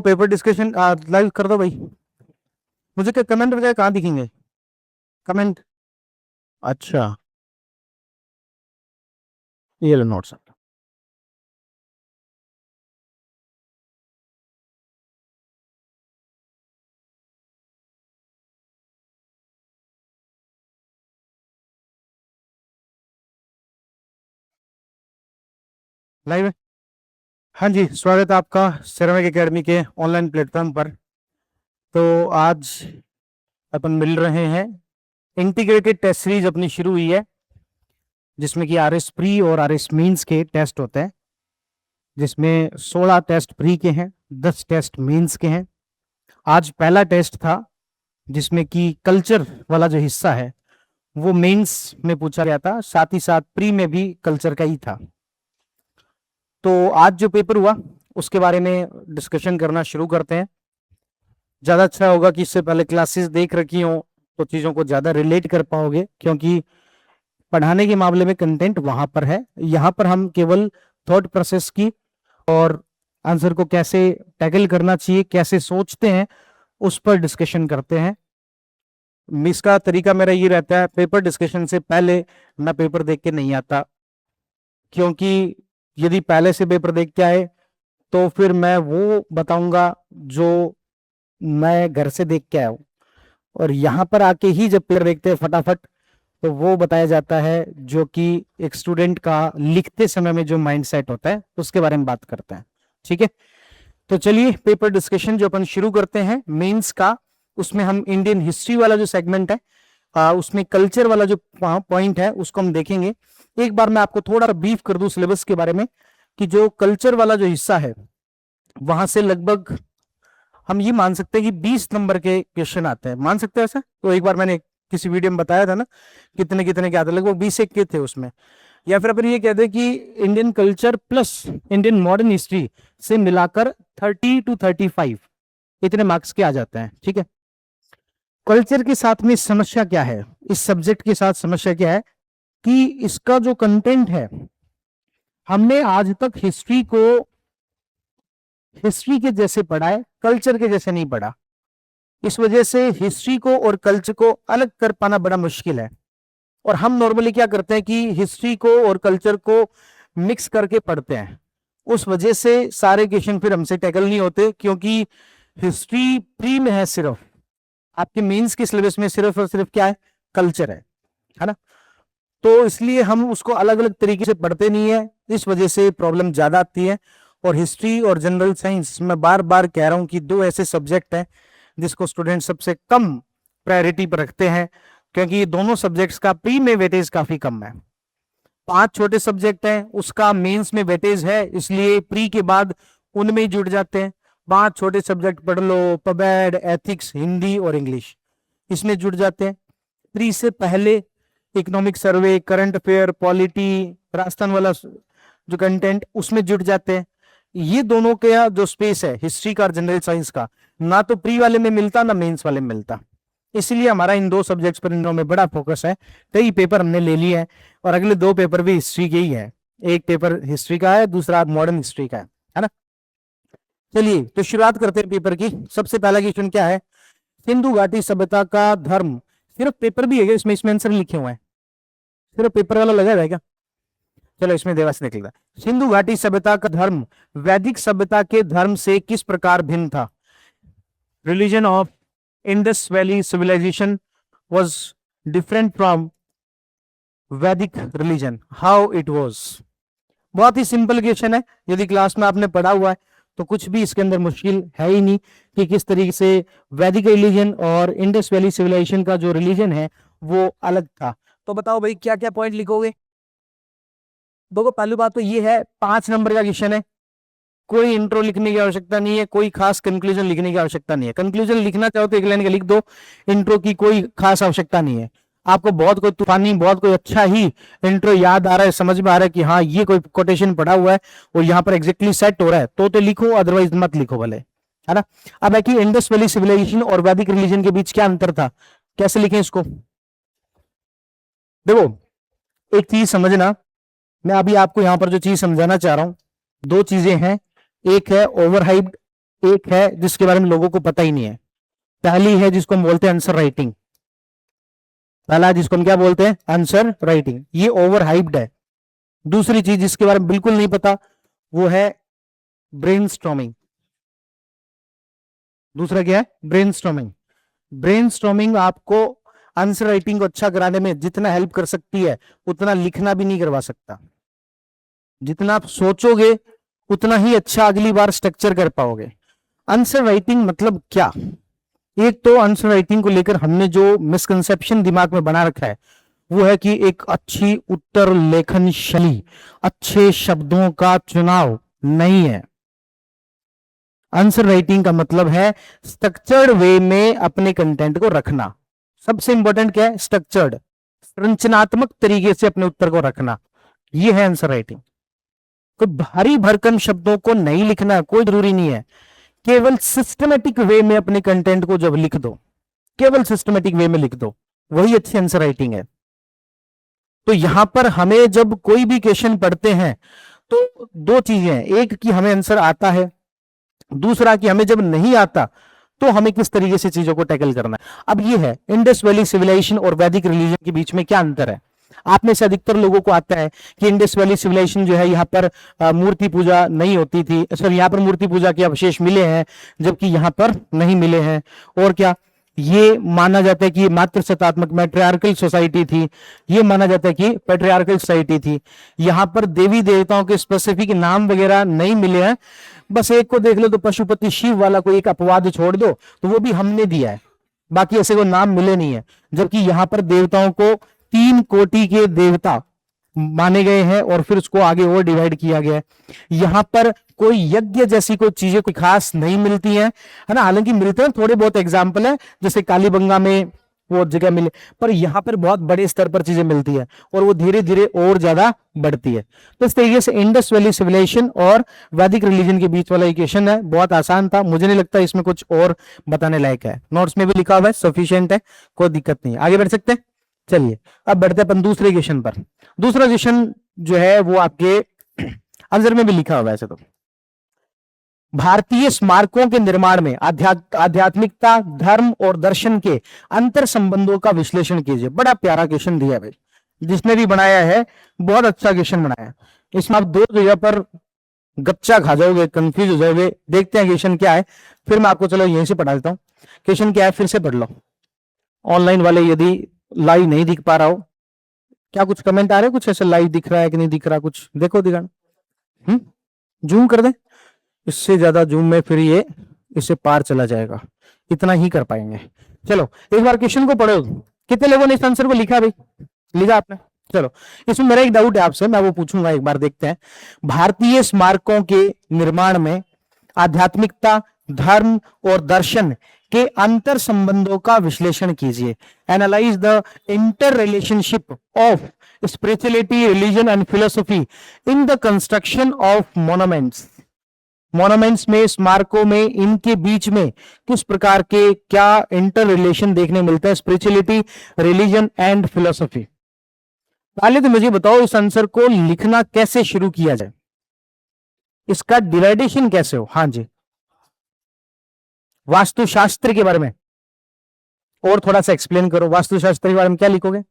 Paper discussion live कर दो भाई। मुझे क्या कमेंट वगैरह कहाँ दिखेंगे? कमेंट। अच्छा, ये लो नोट्स। लाइव है। हाँ जी, स्वागत है आपका सेरामिक एकेडमी के ऑनलाइन प्लेटफॉर्म पर। तो आज अपन मिल रहे हैं। इंटीग्रेटेड टेस्ट सीरीज अपनी शुरू हुई है, जिसमें कि आरएस प्री और आरएस मींस के टेस्ट होते हैं, जिसमें 16 टेस्ट प्री के हैं, 10 टेस्ट मींस के हैं। आज पहला टेस्ट था, जिसमें कि कल्चर वाला जो हिस्सा है वो मेंस में पूछा गया था, साथ ही साथ प्री में भी कल्चर का ही था। तो आज जो पेपर हुआ उसके बारे में डिस्कशन करना शुरू करते हैं। ज्यादा अच्छा होगा कि इससे पहले क्लासेस देख रखी हो तो चीजों को ज्यादा रिलेट कर पाओगे, क्योंकि पढ़ाने के मामले में कंटेंट वहां पर है। यहाँ पर हम केवल थॉट प्रोसेस की और आंसर को कैसे टैकल करना चाहिए, कैसे सोचते हैं, उस पर डिस्कशन करते हैं। इसका तरीका मेरा ये रहता है, पेपर डिस्कशन से पहले मैं पेपर देख के नहीं आता, क्योंकि यदि पहले से पेपर देख के आए तो फिर मैं वो बताऊंगा जो मैं घर से देख के आया हूं, और यहाँ पर आके ही जब पेपर देखते हैं फटाफट तो वो बताया जाता है जो कि एक स्टूडेंट का लिखते समय में जो माइंडसेट होता है उसके बारे में बात करते हैं। ठीक है, तो चलिए पेपर डिस्कशन जो अपन शुरू करते हैं मेंस का, उसमें हम इंडियन हिस्ट्री वाला जो सेगमेंट है, उसमें कल्चर वाला जो पॉइंट है उसको हम देखेंगे। एक बार मैं आपको थोड़ा ब्रीफ कर दूं सिलेबस के बारे में, कि जो कल्चर वाला जो हिस्सा है वहां से लगभग हम ये मान सकते हैं कि 20 नंबर के क्वेश्चन आते हैं। मान सकते हैं ऐसा? तो एक बार मैंने किसी वीडियो में बताया था ना कितने कितने के आते, लगभग 20 एक के थे उसमें। या फिर अपन ये कहते हैं कि Indian culture plus Indian modern history से मिलाकर 30 to 35 इतने मार्क्स के आ जाते हैं। ठीक है, कल्चर के साथ में समस्या क्या है, इस सब्जेक्ट के साथ समस्या क्या है कि इसका जो कंटेंट है, हमने आज तक हिस्ट्री को हिस्ट्री के जैसे पढ़ा है, कल्चर के जैसे नहीं पढ़ा। इस वजह से हिस्ट्री को और कल्चर को अलग कर पाना बड़ा मुश्किल है। और हम नॉर्मली क्या करते हैं कि हिस्ट्री को और कल्चर को मिक्स करके पढ़ते हैं, उस वजह से सारे क्वेश्चन फिर हमसे टैकल नहीं होते, क्योंकि हिस्ट्री प्री में है, सिर्फ आपके मेंस के सिलेबस में सिर्फ और सिर्फ क्या है, कल्चर है ना। तो इसलिए हम उसको अलग अलग तरीके से पढ़ते नहीं है, इस वजह से प्रॉब्लम ज्यादा आती है। और हिस्ट्री और जनरल साइंस, मैं बार बार कह रहा हूं कि दो ऐसे सब्जेक्ट हैं जिसको स्टूडेंट सबसे कम प्रायोरिटी पर रखते हैं, क्योंकि दोनों सब्जेक्ट्स का प्री में वेटेज काफी कम है। 5 छोटे सब्जेक्ट हैं, उसका मेंस में वेटेज है, इसलिए प्री के बाद उनमें ही जुड़ जाते हैं। 5 छोटे सब्जेक्ट पढ़ लो, पबैड, एथिक्स, हिंदी और इंग्लिश, इसमें जुड़ जाते हैं। प्री से पहले economic survey, current affair, polity, Rajasthan वाला जो कंटेंट, उसमें जुड़ जाते हैं। ये दोनों का जो स्पेस है हिस्ट्री का और जनरल साइंस का, ना तो प्री वाले में मिलता ना मेंस वाले में मिलता, इसलिए हमारा इन दो सब्जेक्ट्स पर इन दोनों में बड़ा फोकस है। कई पेपर हमने ले लिए हैं और अगले 2 पेपर भी हिस्ट्री के ही है। एक पेपर हिस्ट्री का है, दूसरा मॉडर्न हिस्ट्री का है ना। चलिए तो शुरुआत करते हैं पेपर की। सबसे पहला क्वेश्चन क्या है, सिंधु घाटी सभ्यता का धर्म। सिर्फ पेपर भी है इसमें आंसर लिखे हुए हैं, सिर्फ पेपर वाला लगा है क्या? चलो इसमें देवास निकलेगा। सिंधु घाटी सभ्यता का धर्म वैदिक सभ्यता के धर्म से किस प्रकार भिन्न था? Religion of Indus valley civilization was different from Vedic religion, how it was. बहुत ही सिंपल क्वेश्चन है, यदि क्लास में आपने पढ़ा हुआ है तो कुछ भी इसके अंदर मुश्किल है ही नहीं कि किस तरीके से वैदिक रिलीजन और इंडस वैली सिविलाइजेशन का जो रिलीजन है वो अलग था। तो बताओ भाई क्या क्या पॉइंट लिखोगे? देखो पहली बात तो ये है, 5 नंबर का क्वेश्चन है, कोई इंट्रो लिखने की आवश्यकता नहीं है, कोई खास कंक्लूजन लिखने की आवश्यकता नहीं है। कंक्लूजन लिखना चाहो तो एक लाइन का लिख दो, इंट्रो की कोई खास आवश्यकता नहीं है। आपको बहुत कोई तूफानी, बहुत कोई अच्छा ही इंट्रो याद आ रहा है, समझ में आ रहा है कि हाँ ये कोई कोटेशन पढ़ा हुआ है और यहाँ पर एग्जैक्टली सेट हो रहा है, तो लिखो, अदरवाइज मत लिखो भले, है ना। अब है कि इंडस वैली सिविलाइजेशन और वैदिक रिलीजन के बीच क्या अंतर था, कैसे लिखें इसको? देखो एक चीज समझना, मैं अभी आपको यहां पर जो चीज समझाना चाह रहा हूं, 2 चीजें हैं। एक है ओवरहाइप्ड एक है जिसके बारे में लोगों को पता ही नहीं है। पहली है जिसको हम बोलते हैं आंसर राइटिंग। पहला जिसको हम क्या बोलते हैं, आंसर राइटिंग, ये ओवर हाइप्ड है। दूसरी चीज जिसके बारे में बिल्कुल नहीं पता वो है ब्रेनस्टॉर्मिंग। दूसरा क्या है, ब्रेनस्टॉर्मिंग। ब्रेनस्टॉर्मिंग आपको आंसर राइटिंग को अच्छा कराने में जितना हेल्प कर सकती है उतना लिखना भी नहीं करवा सकता। जितना आप सोचोगे उतना ही अच्छा अगली बार स्ट्रक्चर कर पाओगे। आंसर राइटिंग मतलब क्या, एक तो आंसर राइटिंग को लेकर हमने जो मिसकंसेप्शन दिमाग में बना रखा है वो है कि एक अच्छी उत्तर लेखन शैली, अच्छे शब्दों का चुनाव नहीं है। आंसर राइटिंग का मतलब है स्ट्रक्चर्ड वे में अपने कंटेंट को रखना। सबसे इंपॉर्टेंट क्या है, स्ट्रक्चर्ड, संरचनात्मक तरीके से अपने उत्तर को रखना, यह है आंसर राइटिंग। कोई भारी भरकम शब्दों को नहीं लिखना, कोई जरूरी नहीं है। केवल सिस्टमेटिक वे में अपने कंटेंट को जब लिख दो, केवल सिस्टमेटिक वे में लिख दो, वही अच्छी आंसर राइटिंग है। तो यहां पर हमें जब कोई भी क्वेश्चन पढ़ते हैं तो दो चीजें हैं, एक कि हमें आंसर आता है, दूसरा कि हमें जब नहीं आता तो हमें किस तरीके से चीजों को टैकल करना है। अब ये है इंडस वैली सिविलाइजेशन और वैदिक रिलीजन के बीच में क्या अंतर है। आप में से अधिकतर लोगों को आता है कि इंडस वैली सिविलाइजेशन जो है यहाँ पर मूर्ति पूजा नहीं होती थी, सर यहाँ पर मूर्ति पूजा के अवशेष मिले हैं जबकि यहाँ पर नहीं मिले हैं। और क्या, ये माना जाता है कि मातृ सत्तात्मक मैट्रियार्कल सोसाइटी थी, ये माना जाता है कि पैट्रियार्कल सोसाइटी थी। यहां पर देवी देवताओं के स्पेसिफिक नाम वगैरह नहीं मिले हैं, बस एक को देख लो तो पशुपति शिव वाला कोई एक अपवाद छोड़ दो तो वो भी हमने दिया है, बाकी ऐसे को नाम मिले नहीं है। जबकि यहां पर देवताओं को 3 कोटि के देवता माने गए हैं और फिर उसको आगे और डिवाइड किया गया है। यहां पर कोई यज्ञ जैसी कोई चीजें कोई खास नहीं मिलती हैं, है ना, हालांकि मिलते हैं थोड़े बहुत एग्जाम्पल है, जैसे कालीबंगा में वो जगह मिले, पर यहां पर बहुत बड़े स्तर पर चीजें मिलती है और वो धीरे धीरे और ज्यादा बढ़ती है। तो इस तरीके से इंडस वैली सिविलाइजेशन और वैदिक रिलीजन के बीच वाला इक्वेशन है, बहुत आसान था, मुझे नहीं लगता इसमें कुछ और बताने लायक है। नोट्स में भी लिखा हुआ है, सफिशिएंट है, कोई दिक्कत नहीं है। आगे बढ़ सकते हैं, चलिए अब बढ़ते हैं अपन दूसरे क्वेश्चन पर। दूसरा क्वेश्चन जो है वो आपके आंसर में भी लिखा हुआ है। ऐसे तो भारतीय स्मारकों के निर्माण में आध्यात्मिकता, धर्म और दर्शन के अंतर संबंधों का विश्लेषण कीजिए। बड़ा प्यारा क्वेश्चन दिया भाई, जिसने भी बनाया है बहुत अच्छा क्वेश्चन बनाया है। इसमें आप दो जगह पर गच्चा खा जाओगे, कंफ्यूज हो जाओगे। देखते हैं क्वेश्चन क्या है, फिर मैं आपको चलो यहीं से पढ़ा देता हूँ। क्वेश्चन क्या है फिर से पढ़ लो, ऑनलाइन वाले यदि लाइव नहीं दिख पा रहा हो। क्या कुछ कमेंट आ रहे हैं, कुछ ऐसे लाइव दिख रहा है कि नहीं दिख रहा, कुछ देखो दिखाना। जूम कर दे, इससे ज्यादा जूम में फिर ये इससे पार चला जाएगा, इतना ही कर पाएंगे। चलो एक बार क्वेश्चन को पढ़ो। कितने लोगों ने इस आंसर को लिखा भाई, लिखा आपने? चलो इसमें मेरा एक डाउट है आपसे, मैं वो पूछूंगा, एक बार देखते हैं। भारतीय स्मारकों के निर्माण में आध्यात्मिकता, धर्म और दर्शन के अंतर संबंधों का विश्लेषण कीजिए। Analyse the inter relationship of spirituality, religion and philosophy in the construction of monuments. Monuments में, स्मारकों में, इनके बीच में किस प्रकार के क्या इंटर रिलेशन देखने मिलता है, स्पिरिचुअलिटी, रिलीजन एंड फिलोसफी। पहले तो मुझे बताओ इस आंसर को लिखना कैसे शुरू किया जाए, इसका डिवाइडेशन कैसे हो। हाँ जी, वास्तुशास्त्र के बारे में और थोड़ा सा एक्सप्लेन करो। वास्तुशास्त्र के बारे में क्या लिखोगे?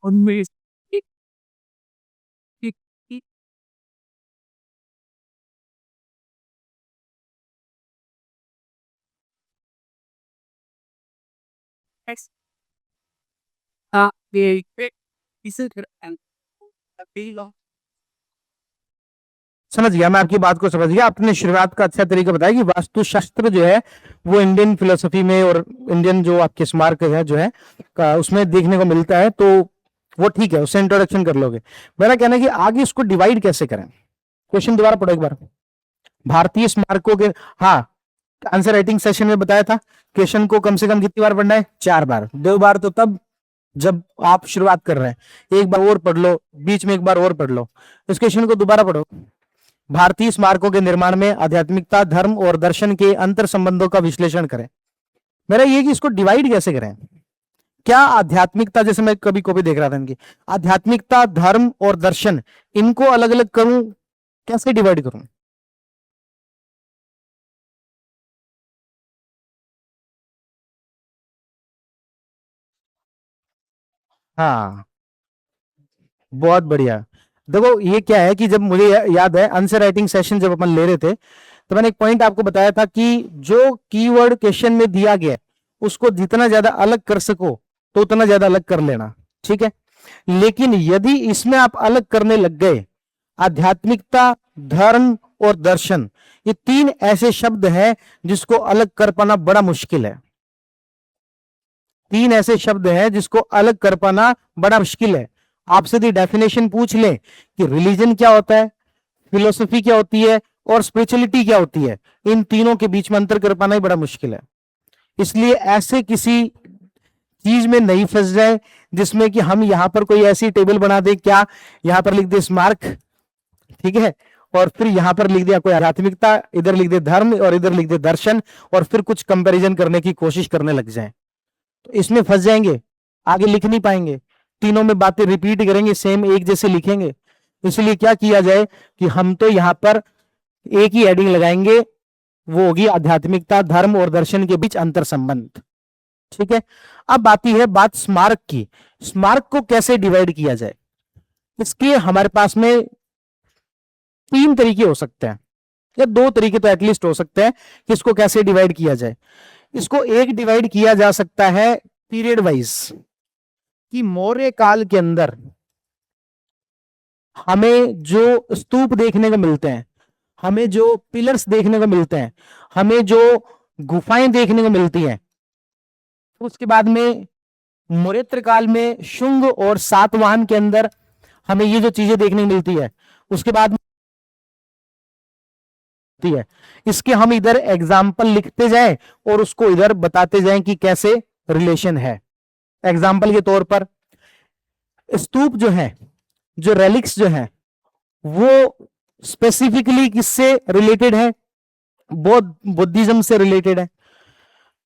उनमें समझ गया, मैं आपकी बात को समझ गया। आपने शुरुआत का अच्छा तरीका बताया कि वास्तुशास्त्र जो है वो इंडियन फिलोसफी में और इंडियन जो आपके स्मारक है जो है उसमें देखने को मिलता है, तो वो ठीक है, उससे इंट्रोडक्शन कर लोगे। मेरा कहना है कि आगे इसको डिवाइड कैसे करें। क्वेश्चन दोबारा पढ़ो एक बार। भारतीय स्मारकों के, हाँ आंसर राइटिंग सेशन में बताया था क्वेश्चन को कम से कम कितनी बार पढ़ना है, 4 बार। 2 बार तो तब जब आप शुरुआत कर रहे हैं, एक बार और पढ़ लो, बीच में एक बार और पढ़ लो। इस क्वेश्चन को दोबारा पढ़ो। भारतीय स्मारकों के निर्माण में आध्यात्मिकता, धर्म और दर्शन के अंतर संबंधों का विश्लेषण करें। मेरा ये कि इसको डिवाइड कैसे करें, क्या आध्यात्मिकता, जैसे मैं कभी कभी देख रहा था इनकी आध्यात्मिकता, धर्म और दर्शन, इनको अलग अलग करूं, कैसे डिवाइड करूं? हाँ, बहुत बढ़िया। देखो ये क्या है कि जब मुझे याद है आंसर राइटिंग सेशन जब अपन ले रहे थे, तो मैंने एक पॉइंट आपको बताया था कि जो कीवर्ड क्वेश्चन में दिया गया है, उसको जितना ज्यादा अलग कर सको तो उतना ज्यादा अलग कर लेना, ठीक है। लेकिन यदि इसमें आप अलग करने लग गए, आध्यात्मिकता, धर्म और दर्शन, ये तीन ऐसे शब्द हैं जिसको अलग कर पाना बड़ा मुश्किल है। तीन ऐसे शब्द हैं जिसको अलग कर पाना बड़ा मुश्किल है। आपसे यदि डेफिनेशन पूछ ले कि रिलीजन क्या होता है, फिलोसफी क्या होती है और स्पिरिचुअलिटी क्या होती है, इन तीनों के बीच में अंतर कर पाना ही बड़ा मुश्किल है। इसलिए ऐसे किसी चीज में नहीं फंस जाए जिसमें कि हम यहां पर कोई ऐसी टेबल बना दे, क्या यहां पर लिख दे स्मार्क, ठीक है, और फिर यहां पर लिख दिया कोई आध्यात्मिकता, इधर लिख दे धर्म और इधर लिख दे दर्शन, और फिर कुछ कंपैरिजन करने की कोशिश करने लग जाए, तो इसमें फंस जाएंगे, आगे लिख नहीं पाएंगे, तीनों में बातें रिपीट करेंगे, सेम एक जैसे लिखेंगे। इसलिए क्या किया जाए कि हम तो यहां पर एक ही हेडिंग लगाएंगे, वो होगी आध्यात्मिकता, धर्म और दर्शन के बीच अंतर संबंध, ठीक है। अब आती है बात स्मारक की। स्मारक को कैसे डिवाइड किया जाए? इसके हमारे पास में तीन तरीके हो सकते हैं, या दो तरीके तो एटलीस्ट हो सकते हैं कि इसको कैसे डिवाइड किया जाए। इसको एक डिवाइड किया जा सकता है पीरियड वाइज, कि मौर्य काल के अंदर हमें जो स्तूप देखने को मिलते हैं, हमें जो पिलर्स देखने को मिलते हैं, हमें जो गुफाएं देखने को मिलती हैं, उसके बाद में मौर्य काल में शुंग और सातवाहन के अंदर हमें ये जो चीजें देखने को मिलती है, उसके बाद है, इसके हम इधर एग्जाम्पल लिखते जाएं और उसको इधर बताते जाएं कि कैसे रिलेशन है। एग्जाम्पल के तौर पर स्तूप जो है, जो रेलिक्स जो है, वो स्पेसिफिकली किससे रिलेटेड है? बौद्ध बुद्धिज्म से रिलेटेड है।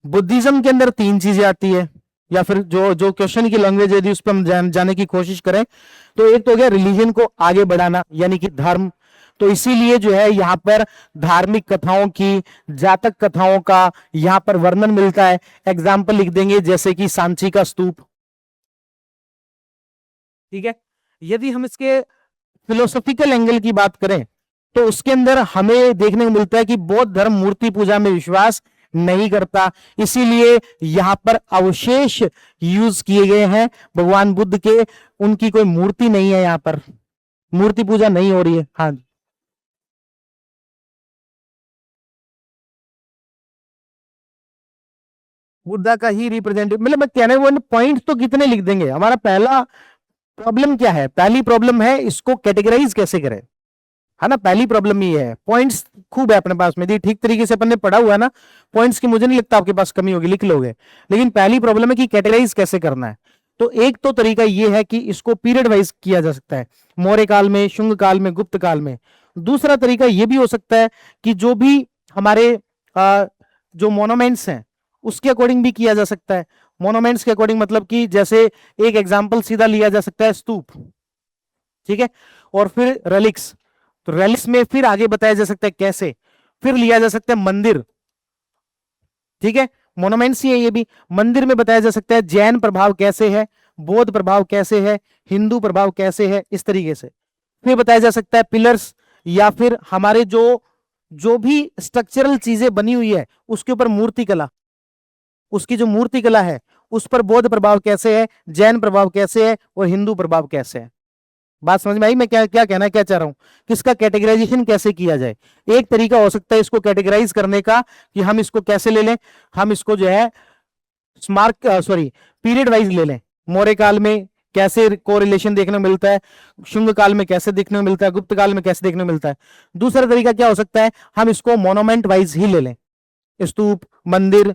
बुद्धिज्म के अंदर तीन चीजें आती है, या फिर जो जो क्वेश्चन की लैंग्वेज यदि उस पर हम जाने की कोशिश करें, तो एक तो हो गया रिलीजन को आगे बढ़ाना, यानी कि धर्म। तो इसीलिए जो है यहां पर धार्मिक कथाओं की, जातक कथाओं का यहां पर वर्णन मिलता है। एग्जाम्पल लिख देंगे जैसे कि सांची का स्तूप, ठीक है। यदि हम इसके फिलोसॉफिकल एंगल की बात करें, तो उसके अंदर हमें देखने को मिलता है कि बौद्ध धर्म मूर्ति पूजा में विश्वास नहीं करता, इसीलिए यहां पर अवशेष यूज किए गए हैं भगवान बुद्ध के, उनकी कोई मूर्ति नहीं है, यहां पर मूर्ति पूजा नहीं हो रही है। हाँ, बुद्धा का ही रिप्रेजेंटेटिव, मतलब मैं कहने वो पॉइंट तो कितने लिख देंगे। हमारा पहला प्रॉब्लम क्या है? पहली प्रॉब्लम है इसको कैटेगराइज कैसे करें, है ना। पहली प्रॉब्लम ये है। पॉइंट्स खूब है अपने पास में, ठीक तरीके से अपन ने पढ़ा हुआ है ना, पॉइंट्स की मुझे नहीं लगता आपके पास कमी होगी, लिख लोगे। लेकिन पहली प्रॉब्लम है कि कैटेगराइज कैसे करना है। तो एक तो तरीका ये है कि इसको पीरियड वाइज किया जा सकता है, मौर्य काल में, शुंग काल में, गुप्त काल में। दूसरा तरीका यह भी हो सकता है कि जो भी हमारे जो मोनोमेंट्स हैं उसके अकॉर्डिंग भी किया जा सकता है। मोनोमेंट्स के अकॉर्डिंग मतलब कि जैसे एक एग्जाम्पल सीधा लिया जा सकता है स्तूप, ठीक है, और फिर रेलिक्स। तो रेलिक्स में फिर आगे बताया जा सकता है कैसे, फिर लिया जा सकता है मंदिर, ठीक है, मोनोमेंट्स ही है ये भी। मंदिर में बताया जा सकता है जैन प्रभाव कैसे है, बौद्ध प्रभाव कैसे है, हिंदू प्रभाव कैसे है, इस तरीके से। फिर बताया जा सकता है पिलर्स, या फिर हमारे जो जो भी स्ट्रक्चरल चीजें बनी हुई है उसके ऊपर मूर्ति कला, उसकी जो मूर्ति कला है उस पर बौद्ध प्रभाव कैसे है, जैन प्रभाव कैसे है और हिंदू प्रभाव कैसे है। बात समझ में आई मैं क्या क्या कहना क्या चाह रहा हूं? किसका कैटेगराइजेशन कैसे किया जाए। एक तरीका हो सकता है इसको कैटेगराइज करने का कि हम इसको कैसे ले लें, हम इसको जो है स्मार्ट सॉरी पीरियड वाइज ले लें। मौर्य काल में कैसे कोरिलेशन देखने को मिलता है, शुंग काल में कैसे देखने को मिलता है, गुप्त काल में कैसे देखने को मिलता है। दूसरा तरीका क्या हो सकता है, हम इसको मोनोमेंट वाइज ही ले लें, स्तूप, मंदिर,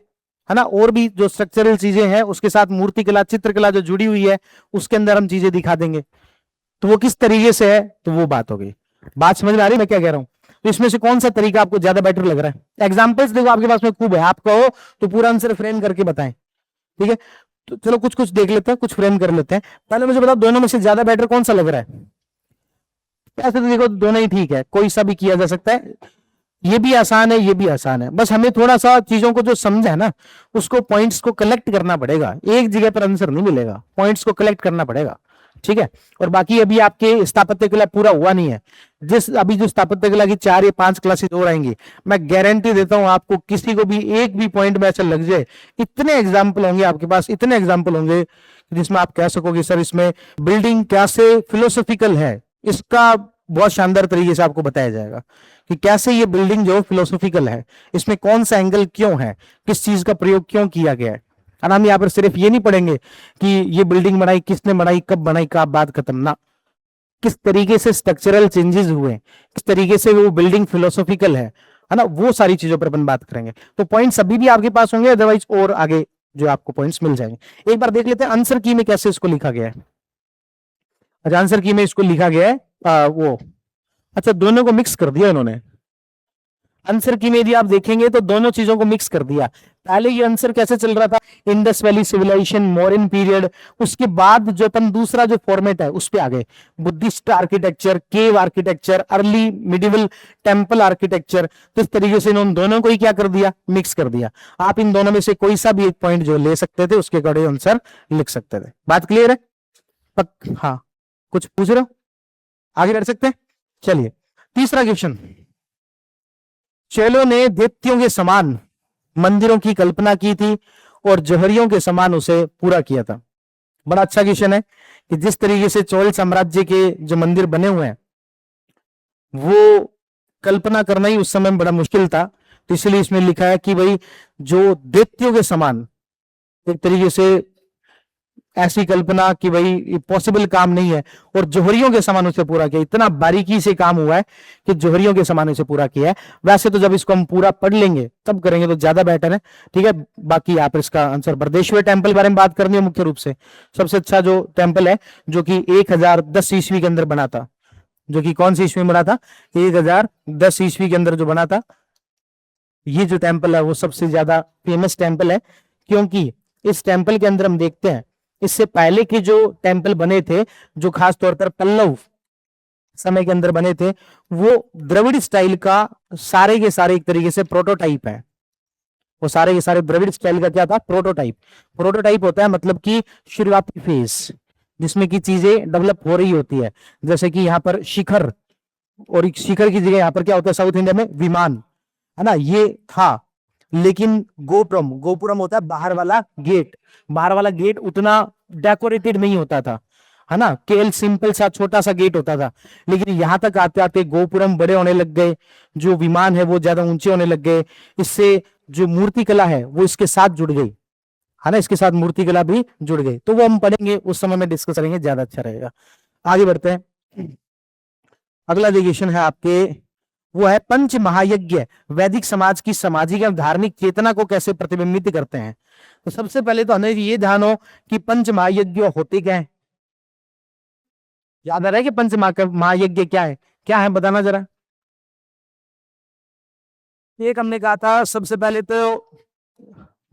है ना, और भी जो स्ट्रक्चरल चीजें हैं उसके साथ मूर्ति कला, चित्रकला जो जुड़ी हुई है उसके अंदर हम चीजें दिखा देंगे। तो वो किस तरीके से है, तो वो बात हो गई। बात समझ में आ रही है मैं क्या कह रहा हूं? तो इसमें से कौन सा तरीका आपको ज्यादा बेटर लग रहा है? एग्जांपल्स देखो आपके पास में खूब है, आप कहो तो पूरा आंसर फ्रेम करके बताएं, ठीक है। तो चलो कुछ कुछ देख लेते हैं, कुछ फ्रेम कर लेते हैं। पहले मुझे बताओ दोनों में से ज्यादा बेटर कौन सा लग रहा है? ऐसे तो देखो दोनों ही ठीक है, कोई सा भी किया जा सकता है, ये भी आसान है ये भी आसान है, बस हमें थोड़ा सा चीजों को जो समझा है ना उसको पॉइंट्स को कलेक्ट करना पड़ेगा, एक जगह पर आंसर नहीं मिलेगा, पॉइंट्स को कलेक्ट करना पड़ेगा। ठीक है, और बाकी अभी आपके स्थापत्य कला पूरा हुआ नहीं है, जिस अभी जो स्थापत्य कला की 4 या 5 क्लासेस और आएंगी, मैं गारंटी देता हूं आपको किसी को भी एक भी पॉइंट में ऐसा लग जाए, इतने एग्जाम्पल होंगे आपके पास, इतने एग्जाम्पल होंगे जिसमें आप कह सकोगे सर इसमें बिल्डिंग कैसे फिलोसॉफिकल है, इसका बहुत शानदार तरीके से आपको बताया जाएगा कि कैसे ये बिल्डिंग जो फिलोसॉफिकल है, इसमें कौन सा एंगल क्यों है, किस चीज का प्रयोग क्यों किया गया है। और हम यहाँ पर सिर्फ ये नहीं पढ़ेंगे कि ये बिल्डिंग बनाई किसने बनाई कब बनाई का बात खत्म ना, किस तरीके से स्ट्रक्चरल चेंजेस हुए, किस तरीके से वो बिल्डिंग फिलोसॉफिकल है ना, वो सारी चीजों पर अपन बात करेंगे। तो पॉइंट्स अभी भी आपके पास होंगे, अदरवाइज और आगे जो आपको पॉइंट्स मिल जाएंगे। एक बार देख लेते हैं आंसर की में कैसे इसको लिखा गया है। अच्छा, आंसर की में इसको लिखा गया है वो, अच्छा दोनों को मिक्स कर दिया इन्होंने। आंसर की में यदि आप देखेंगे तो दोनों चीजों को मिक्स कर दिया। पहले ये आंसर कैसे चल रहा था, Indus valley civilization, modern period, उसके बाद जो अपन दूसरा जो फॉर्मेट है उस पे आ गए, Buddhist architecture, cave architecture, early medieval temple architecture. तो इस तरीके से इन्होंने दोनों को ही क्या कर दिया, मिक्स कर दिया। आप इन दोनों में से कोई सा भी एक पॉइंट जो ले सकते थे उसके अकॉर्डिंग आंसर लिख सकते थे। बात क्लियर है? हाँ, कुछ पूछ रहे हो? आगे बढ़ सकते हैं? चलिए तीसरा क्वेश्चन, चेलो ने दैत्यों के समान मंदिरों की कल्पना की थी और जौहरियों के समान उसे पूरा किया था। बड़ा अच्छा क्वेश्चन है कि जिस तरीके से चोल साम्राज्य के जो मंदिर बने हुए हैं वो कल्पना करना ही उस समय में बड़ा मुश्किल था, तो इसलिए इसमें लिखा है कि भाई जो दैत्यों के समान, एक तरीके से ऐसी कल्पना कि भाई पॉसिबल काम नहीं है, और जौहरियों के समान उसे पूरा किया। इतना बारीकी से काम हुआ है कि जौहरियों के समान उसे पूरा किया है। वैसे तो जब इसको हम पूरा पढ़ लेंगे तब करेंगे तो ज्यादा बेटर है। ठीक है, बाकी यहाँ पर इसका आंसर बृहदेश्वर टेम्पल बारे में बात करनी है मुख्य रूप से। सबसे अच्छा जो टेम्पल है जो कि 1010 ईस्वी के अंदर बना था, जो कि कौन सी ईस्वी में बना था, 1010 ईस्वी के अंदर जो बना था, ये जो टेम्पल है वो सबसे ज्यादा फेमस टेम्पल है, क्योंकि इस टेम्पल के अंदर हम देखते हैं इससे पहले के जो टेम्पल बने थे, जो खास तौर पर पल्लव समय के अंदर बने थे, वो द्रविड़ स्टाइल का सारे के सारे एक तरीके से प्रोटोटाइप है। वो सारे के सारे द्रविड़ स्टाइल का क्या था, प्रोटोटाइप। प्रोटोटाइप होता है मतलब कि शुरुआती फेज जिसमें की चीजें डेवलप हो रही होती है। जैसे कि यहाँ पर शिखर, और शिखर की जगह यहाँ पर क्या होता है साउथ इंडिया में, विमान, है ना, ये था। लेकिन गोपुरम, गोपुरम होता है बाहर वाला गेट, बाहर वाला गेट उतना डेकोरेटेड नहीं होता था, है ना, केवल सिंपल सा छोटा सा गेट होता था। लेकिन यहां तक आते आते गोपुरम बड़े होने लग गए, जो विमान है वो ज्यादा ऊंचे होने लग गए, इससे जो मूर्ति कला है वो इसके साथ जुड़ गई, है ना, इसके साथ मूर्ति कला भी जुड़ गई। तो वो हम पढ़ेंगे उस समय में, डिस्कस करेंगे, ज्यादा अच्छा रहेगा। आगे बढ़ते हैं। अगला क्वेश्चन है आपके, वो है पंच महायज्ञ वैदिक समाज की सामाजिक एवं धार्मिक चेतना को कैसे प्रतिबिंबित करते हैं। तो सबसे पहले तो हमें ये ध्यान हो कि पंच महायज्ञ होते क्या है, याद आ रहा है कि पंच महायज्ञ क्या है, क्या है बताना जरा। एक हमने कहा था सबसे पहले तो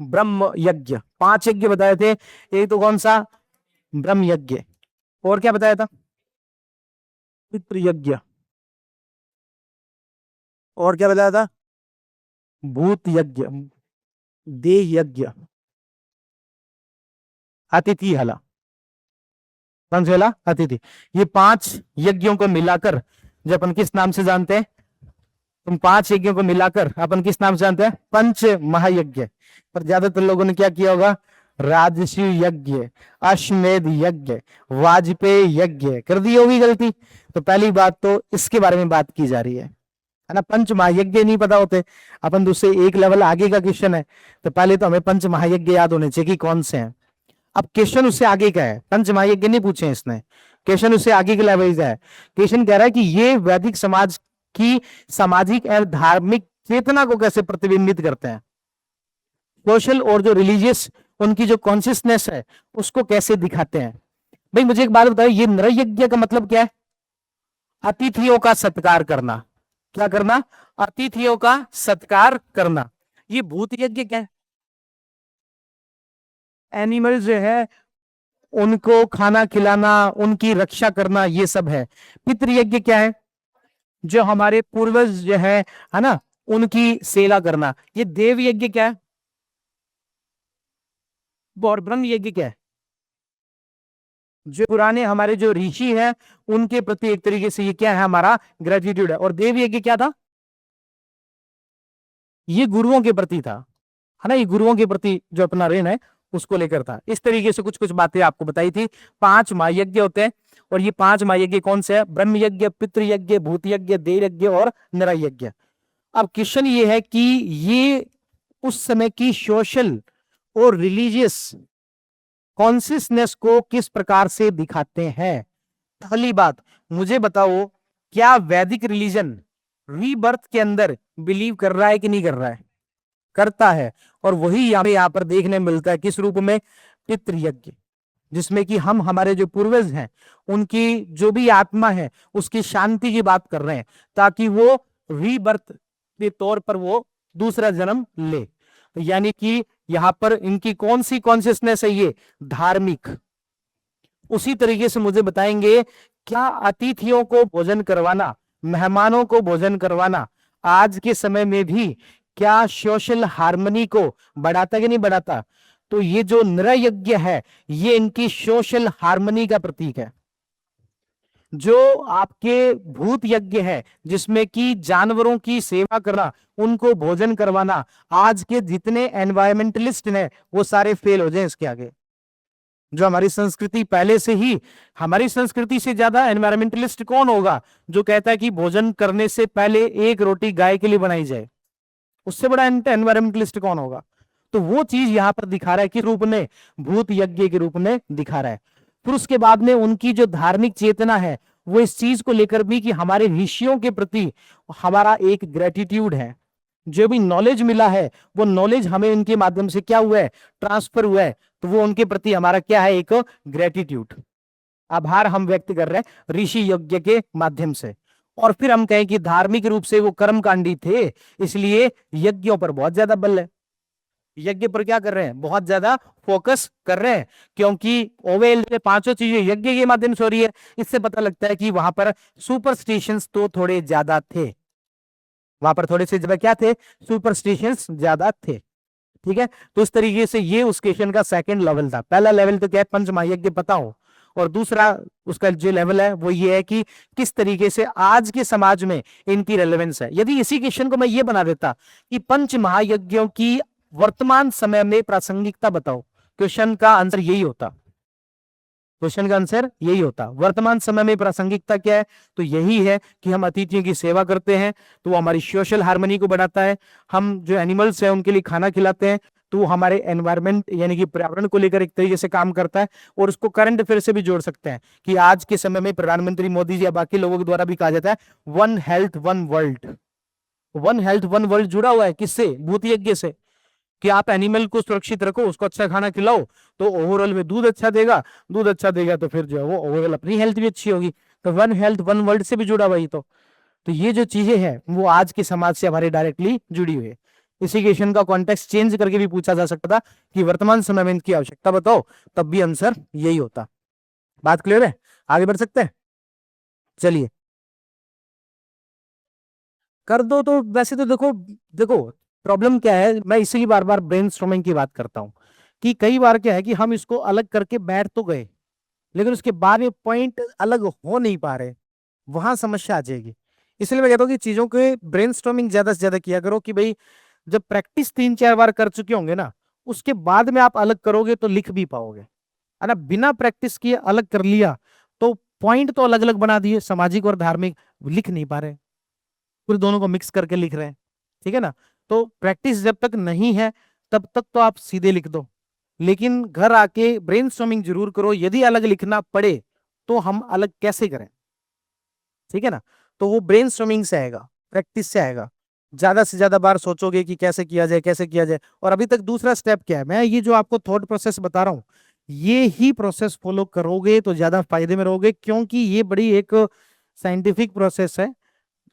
ब्रह्म यज्ञ, 5 यज्ञ बताए थे। एक तो कौन सा, ब्रह्म यज्ञ, और क्या बताया था, पितृ यज्ञ, और क्या बताया था, भूत यज्ञ, देह यज्ञ, अतिथि हला, कौन सा अतिथि। ये 5 यज्ञों को मिलाकर जो अपन किस नाम से जानते हैं, तुम 5 यज्ञों को मिलाकर अपन किस नाम से जानते हैं, पंच महायज्ञ। पर ज्यादातर लोगों ने क्या किया होगा, राजसी यज्ञ, अश्वमेध यज्ञ, वाजपेयी यज्ञ कर दी होगी गलती। तो पहली बात तो इसके बारे में बात की जा रही है ना, पंच महायज्ञ नहीं पता होते अपन, दूसरे एक लेवल आगे का क्वेश्चन है, तो पहले तो हमें पंच महायज्ञ याद होने चाहिए कि कौन से हैं। अब क्वेश्चन उससे आगे का है, पंच महायज्ञ नहीं पूछे इसने, क्वेश्चन उससे आगे के लेवल का है। क्वेश्चन कह रहा है कि ये वैदिक समाज की सामाजिक एवं धार्मिक चेतना को कैसे प्रतिबिंबित करते हैं, सोशल और जो रिलीजियस उनकी जो कॉन्शियसनेस है उसको कैसे दिखाते हैं। भाई मुझे एक बात बताओ, ये नर यज्ञ का मतलब क्या है, अतिथियों का सत्कार करना, क्या करना, अतिथियों का सत्कार करना। ये भूत यज्ञ क्या है, एनिमल जो है उनको खाना खिलाना, उनकी रक्षा करना, ये सब है। पितृयज्ञ क्या है? जो हमारे पूर्वज जो है ना, उनकी सेवा करना। ये देव यज्ञ क्या है? और ब्रह्म यज्ञ क्या है? जो पुराने हमारे जो ऋषि हैं उनके प्रति एक तरीके से ये क्या है, हमारा ग्रेटिट्यूड है। और देव यज्ञ क्या था? ये गुरुओं के प्रति था, है ना, ये गुरुओं के प्रति जो अपना ऋण है उसको लेकर था। इस तरीके से कुछ कुछ बातें आपको बताई थी। 5 महायज्ञ होते हैं, और ये 5 महायज्ञ कौन से है? ब्रह्म यज्ञ, पितृयज्ञ, भूत यज्ञ, देव यज्ञ और नर यज्ञ। अब क्वेश्चन ये है कि ये उस समय की सोशल और रिलीजियस कॉन्सियसनेस को किस प्रकार से दिखाते हैं। पहली बात मुझे बताओ, क्या वैदिक रिलीजन रीबर्थ के अंदर बिलीव कर रहा है कि नहीं कर रहा है? करता है। और वही यहाँ पर देखने मिलता है, किस रूप में? पितृयज्ञ, जिसमें कि हम हमारे जो पूर्वज हैं उनकी जो भी आत्मा है उसकी शांति की बात कर रहे हैं, ताकि वो रीबर्थ के तौर पर वो दूसरा जन्म ले। तो यानी कि यहां पर इनकी कौन सी कॉन्शियसनेस है? ये धार्मिक। उसी तरीके से मुझे बताएंगे, क्या अतिथियों को भोजन करवाना, मेहमानों को भोजन करवाना आज के समय में भी क्या सोशल हार्मनी को बढ़ाता कि नहीं बढ़ाता? तो ये जो नृयज्ञ है ये इनकी सोशल हार्मनी का प्रतीक है। जो आपके भूत यज्ञ है जिसमें कि जानवरों की सेवा करना, उनको भोजन करवाना, आज के जितने एनवायरमेंटलिस्ट हैं वो सारे फेल हो जाएं इसके आगे। जो हमारी संस्कृति पहले से ही, हमारी संस्कृति से ज्यादा एनवायरमेंटलिस्ट कौन होगा जो कहता है कि भोजन करने से पहले एक रोटी गाय के लिए बनाई जाए? उससे बड़ा एनवायरमेंटलिस्ट कौन होगा? तो वो चीज यहां पर दिखा रहा है कि रूप में भूत यज्ञ के रूप में दिखा रहा है। फिर उसके बाद में उनकी जो धार्मिक चेतना है वो इस चीज को लेकर भी कि हमारे ऋषियों के प्रति हमारा एक ग्रेटिट्यूड है। जो भी नॉलेज मिला है वो नॉलेज हमें उनके माध्यम से क्या हुआ है? ट्रांसफर हुआ है। तो वो उनके प्रति हमारा क्या है? एक ग्रेटिट्यूड, आभार हम व्यक्त कर रहे हैं ऋषि यज्ञ के माध्यम से। और फिर हम कहें कि धार्मिक रूप से वो कर्मकांडी थे, इसलिए यज्ञों पर बहुत ज्यादा बल है। यज्ञ पर क्या कर रहे हैं? बहुत ज्यादा फोकस कर रहे हैं, क्योंकि ओवेल से 5 चीजें यज्ञ के माध्यम से हो रही है। इससे पता लगता है कि वहां पर सुपरस्टिशंस तो थोड़े ज्यादा थे, वहां पर थोड़े से ज्यादा क्या थे? सुपरस्टिशंस ज्यादा थे। ठीक है, तो इस तरीके से ये उस क्वेश्चन का सेकंड लेवल था। पहला लेवल तो क्या है? पंच महायज्ञ पता हो, और दूसरा उसका जो लेवल है वो ये है कि किस तरीके से आज के समाज में इनकी रेलेवेंस है। यदि इसी क्वेश्चन को मैं ये बना देता कि पंच महायज्ञों की वर्तमान समय में प्रासंगिकता बताओ, क्वेश्चन का आंसर यही होता। क्वेश्चन का आंसर यही होता। वर्तमान समय में प्रासंगिकता क्या है? तो यही है कि हम अतिथियों की सेवा करते हैं तो वो हमारी सोशल हार्मनी को बढ़ाता है। हम जो एनिमल्स हैं उनके लिए खाना खिलाते हैं तो वो हमारे एनवायरमेंट यानी कि पर्यावरण को लेकर एक तरीके से काम करता है। और उसको करंट अफेयर से भी जोड़ सकते हैं कि आज के समय में प्रधानमंत्री मोदी जी या बाकी लोगों के द्वारा भी कहा जाता है one health one world. One health one world जुड़ा हुआ है किससे? भूत यज्ञ से। कि आप एनिमल को सुरक्षित रखो, उसको अच्छा खाना खिलाओ तो ओवरऑल में दूध अच्छा देगा, दूध अच्छा देगा तो फिर जो है वो ओवरऑल अपनी हेल्थ भी अच्छी होगी। तो वन हेल्थ वन वर्ल्ड से भी जुड़ा वही तो ये जो चीजें हैं वो आज के समाज से हमारे डायरेक्टली जुड़ी हुई है। इसी क्वेश्चन का कॉन्टेक्स्ट चेंज करके भी पूछा जा सकता था कि वर्तमान समय में इनकी आवश्यकता बताओ, तब भी आंसर यही होता। बात क्लियर है? आगे बढ़ सकते हैं? चलिए कर दो। तो वैसे तो देखो देखो प्रॉब्लम क्या है, मैं इसीलिए बार बार ब्रेनस्टॉर्मिंग की बात करता हूं कि कई बार क्या है कि हम इसको अलग करके बैठ तो गए लेकिन उसके बाद में पॉइंट अलग हो नहीं पा रहे, वहां समस्या आ जाएगी। इसलिए मैं कहता हूँ कि चीजों के ब्रेनस्टॉर्मिंग ज्यादा से ज्यादा किया करो कि भाई जब प्रैक्टिस 3-4 बार कर चुके होंगे ना उसके बाद में आप अलग करोगे तो लिख भी पाओगे, है ना। बिना प्रैक्टिस किए अलग कर लिया तो पॉइंट तो अलग अलग बना दिए, सामाजिक और धार्मिक, लिख नहीं पा रहे, फिर दोनों को मिक्स करके लिख रहे हैं। ठीक है ना। तो प्रैक्टिस जब तक नहीं है तब तक तो आप सीधे लिख दो, लेकिन घर आके ब्रेनस्टॉर्मिंग जरूर करो। यदि अलग लिखना पड़े तो हम अलग कैसे करें? ठीक है ना। तो वो ब्रेनस्टॉर्मिंग से आएगा, प्रैक्टिस से आएगा। ज्यादा से ज्यादा बार सोचोगे कि कैसे किया जाए कैसे किया जाए। और अभी तक दूसरा स्टेप क्या है, मैं ये जो आपको थॉट प्रोसेस बता रहा हूं ये ही प्रोसेस फॉलो करोगे तो ज्यादा फायदे में रहोगे, क्योंकि ये बड़ी एक साइंटिफिक प्रोसेस है।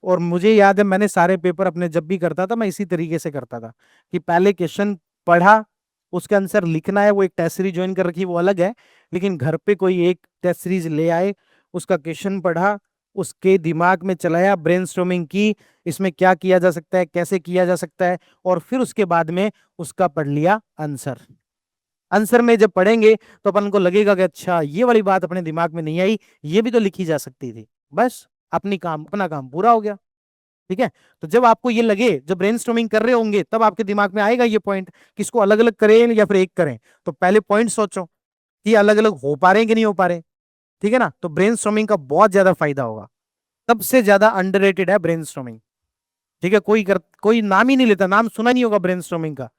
और मुझे याद है मैंने सारे पेपर अपने जब भी करता था मैं इसी तरीके से करता था कि पहले क्वेश्चन पढ़ा, उसके आंसर लिखना है, वो एक टेस्ट सीरीज ज्वाइन कर रखी है वो अलग है, लेकिन घर पे कोई एक टेस्ट सीरीज ले आए, उसका क्वेश्चन पढ़ा, उसके दिमाग में चलाया, ब्रेनस्टॉर्मिंग की, इसमें क्या किया जा सकता है, कैसे किया जा सकता है, और फिर उसके बाद में उसका पढ़ लिया आंसर। आंसर में जब पढ़ेंगे तो अपन को लगेगा कि अच्छा ये वाली बात अपने दिमाग में नहीं आई, ये भी तो लिखी जा सकती थी, बस अपना काम पूरा हो गया। ठीक है, तो जब आपको ये लगे, जब ब्रेनस्टॉर्मिंग कर रहे होंगे, तब आपके दिमाग में आएगा ये पॉइंट कि इसको अलग अलग करें या फिर एक करें। तो पहले पॉइंट सोचो कि अलग अलग हो पा रहे हैं कि नहीं हो पा रहे। ठीक है ना, तो ब्रेनस्टॉर्मिंग का बहुत ज्यादा फायदा होगा, सबसे ज्यादा अंडररेटेड है ब्रेनस्टॉर्मिंग। ठीक है, कोई नाम ही नहीं लेता, नाम सुना नहीं होगा ब्रेनस्टॉर्मिंग का।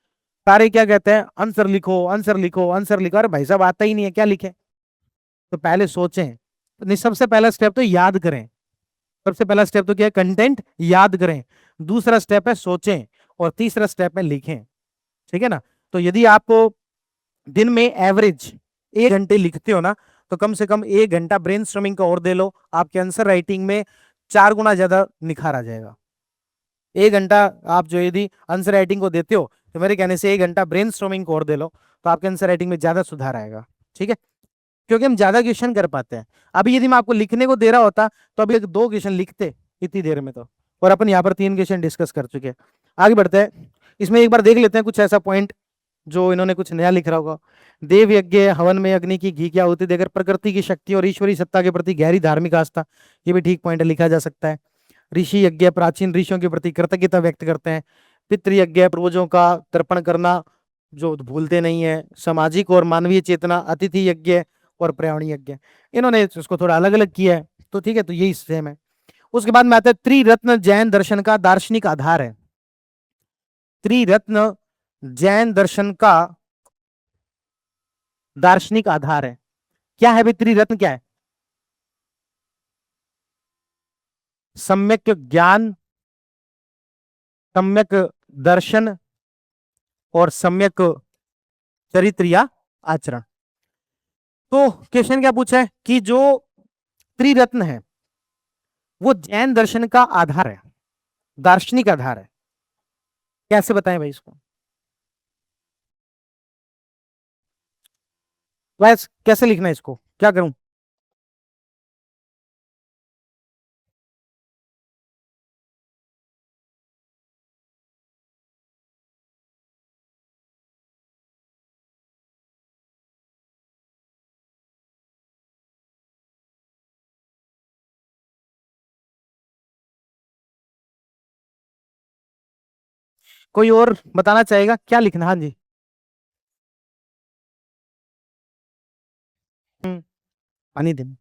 सारे क्या कहते हैं, आंसर लिखो आंसर लिखो आंसर लिखो, अरे भाई साहब आता ही नहीं है, क्या लिखे। तो पहले सोचें, नहीं सबसे पहला स्टेप तो याद करें, सबसे पहला स्टेप तो क्या है, कंटेंट याद करें, दूसरा स्टेप है सोचें, और तीसरा स्टेप है लिखें। ठीक है ना, तो यदि आप दिन में एवरेज 1 घंटे लिखते हो ना, तो कम से कम 1 घंटा ब्रेनस्टॉर्मिंग का और दे लो, आपके आंसर राइटिंग में 4 गुना ज्यादा निखार आ जाएगा। 1 घंटा आप जो यदि आंसर राइटिंग को देते हो, तो मेरे कहने से 1 घंटा ब्रेनस्टॉर्मिंग को और दे लो, तो आपके आंसर राइटिंग में ज्यादा सुधार आएगा। ठीक है, क्योंकि हम ज्यादा क्वेश्चन कर पाते हैं। अभी यदि मैं आपको लिखने को दे रहा होता, तो अभी 2 क्वेश्चन लिखते इतनी देर में तो, और अपन यहाँ पर 3 क्वेश्चन डिस्कस कर चुके हैं। आगे बढ़ते हैं, इसमें एक बार देख लेते हैं कुछ ऐसा पॉइंट जो इन्होंने कुछ नया लिख रहा होगा। देव यज्ञ हवन में अग्नि की घी क्या होती देकर प्रकृति की शक्ति और ईश्वरी सत्ता के प्रति गहरी धार्मिक आस्था, ये भी ठीक पॉइंट है, लिखा जा सकता है। ऋषि यज्ञ प्राचीन ऋषियों के प्रति कृतज्ञता व्यक्त करते हैं। पितृ यज्ञ पूर्वजों का तर्पण करना जो भूलते नहीं है। सामाजिक और मानवीय चेतना, अतिथि यज्ञ और पर्यावरण यज्ञ, इन्होंने उसको थोड़ा अलग अलग किया है, तो ठीक है, तो यही सेम है। उसके बाद में आता है त्रिरत्न जैन दर्शन का दार्शनिक आधार है। त्रिरत्न जैन दर्शन का दार्शनिक आधार है, क्या है भाई त्रिरत्न, क्या है? सम्यक ज्ञान, सम्यक दर्शन, और सम्यक चरित्र या आचरण। तो क्वेश्चन क्या पूछा है कि जो त्रिरत्न है वो जैन दर्शन का आधार है, दार्शनिक आधार है। कैसे बताएं भाई इसको, वैस कैसे लिखना है इसको, क्या करूं? कोई और बताना चाहेगा क्या लिखना? हाँ जी। पानी दिन।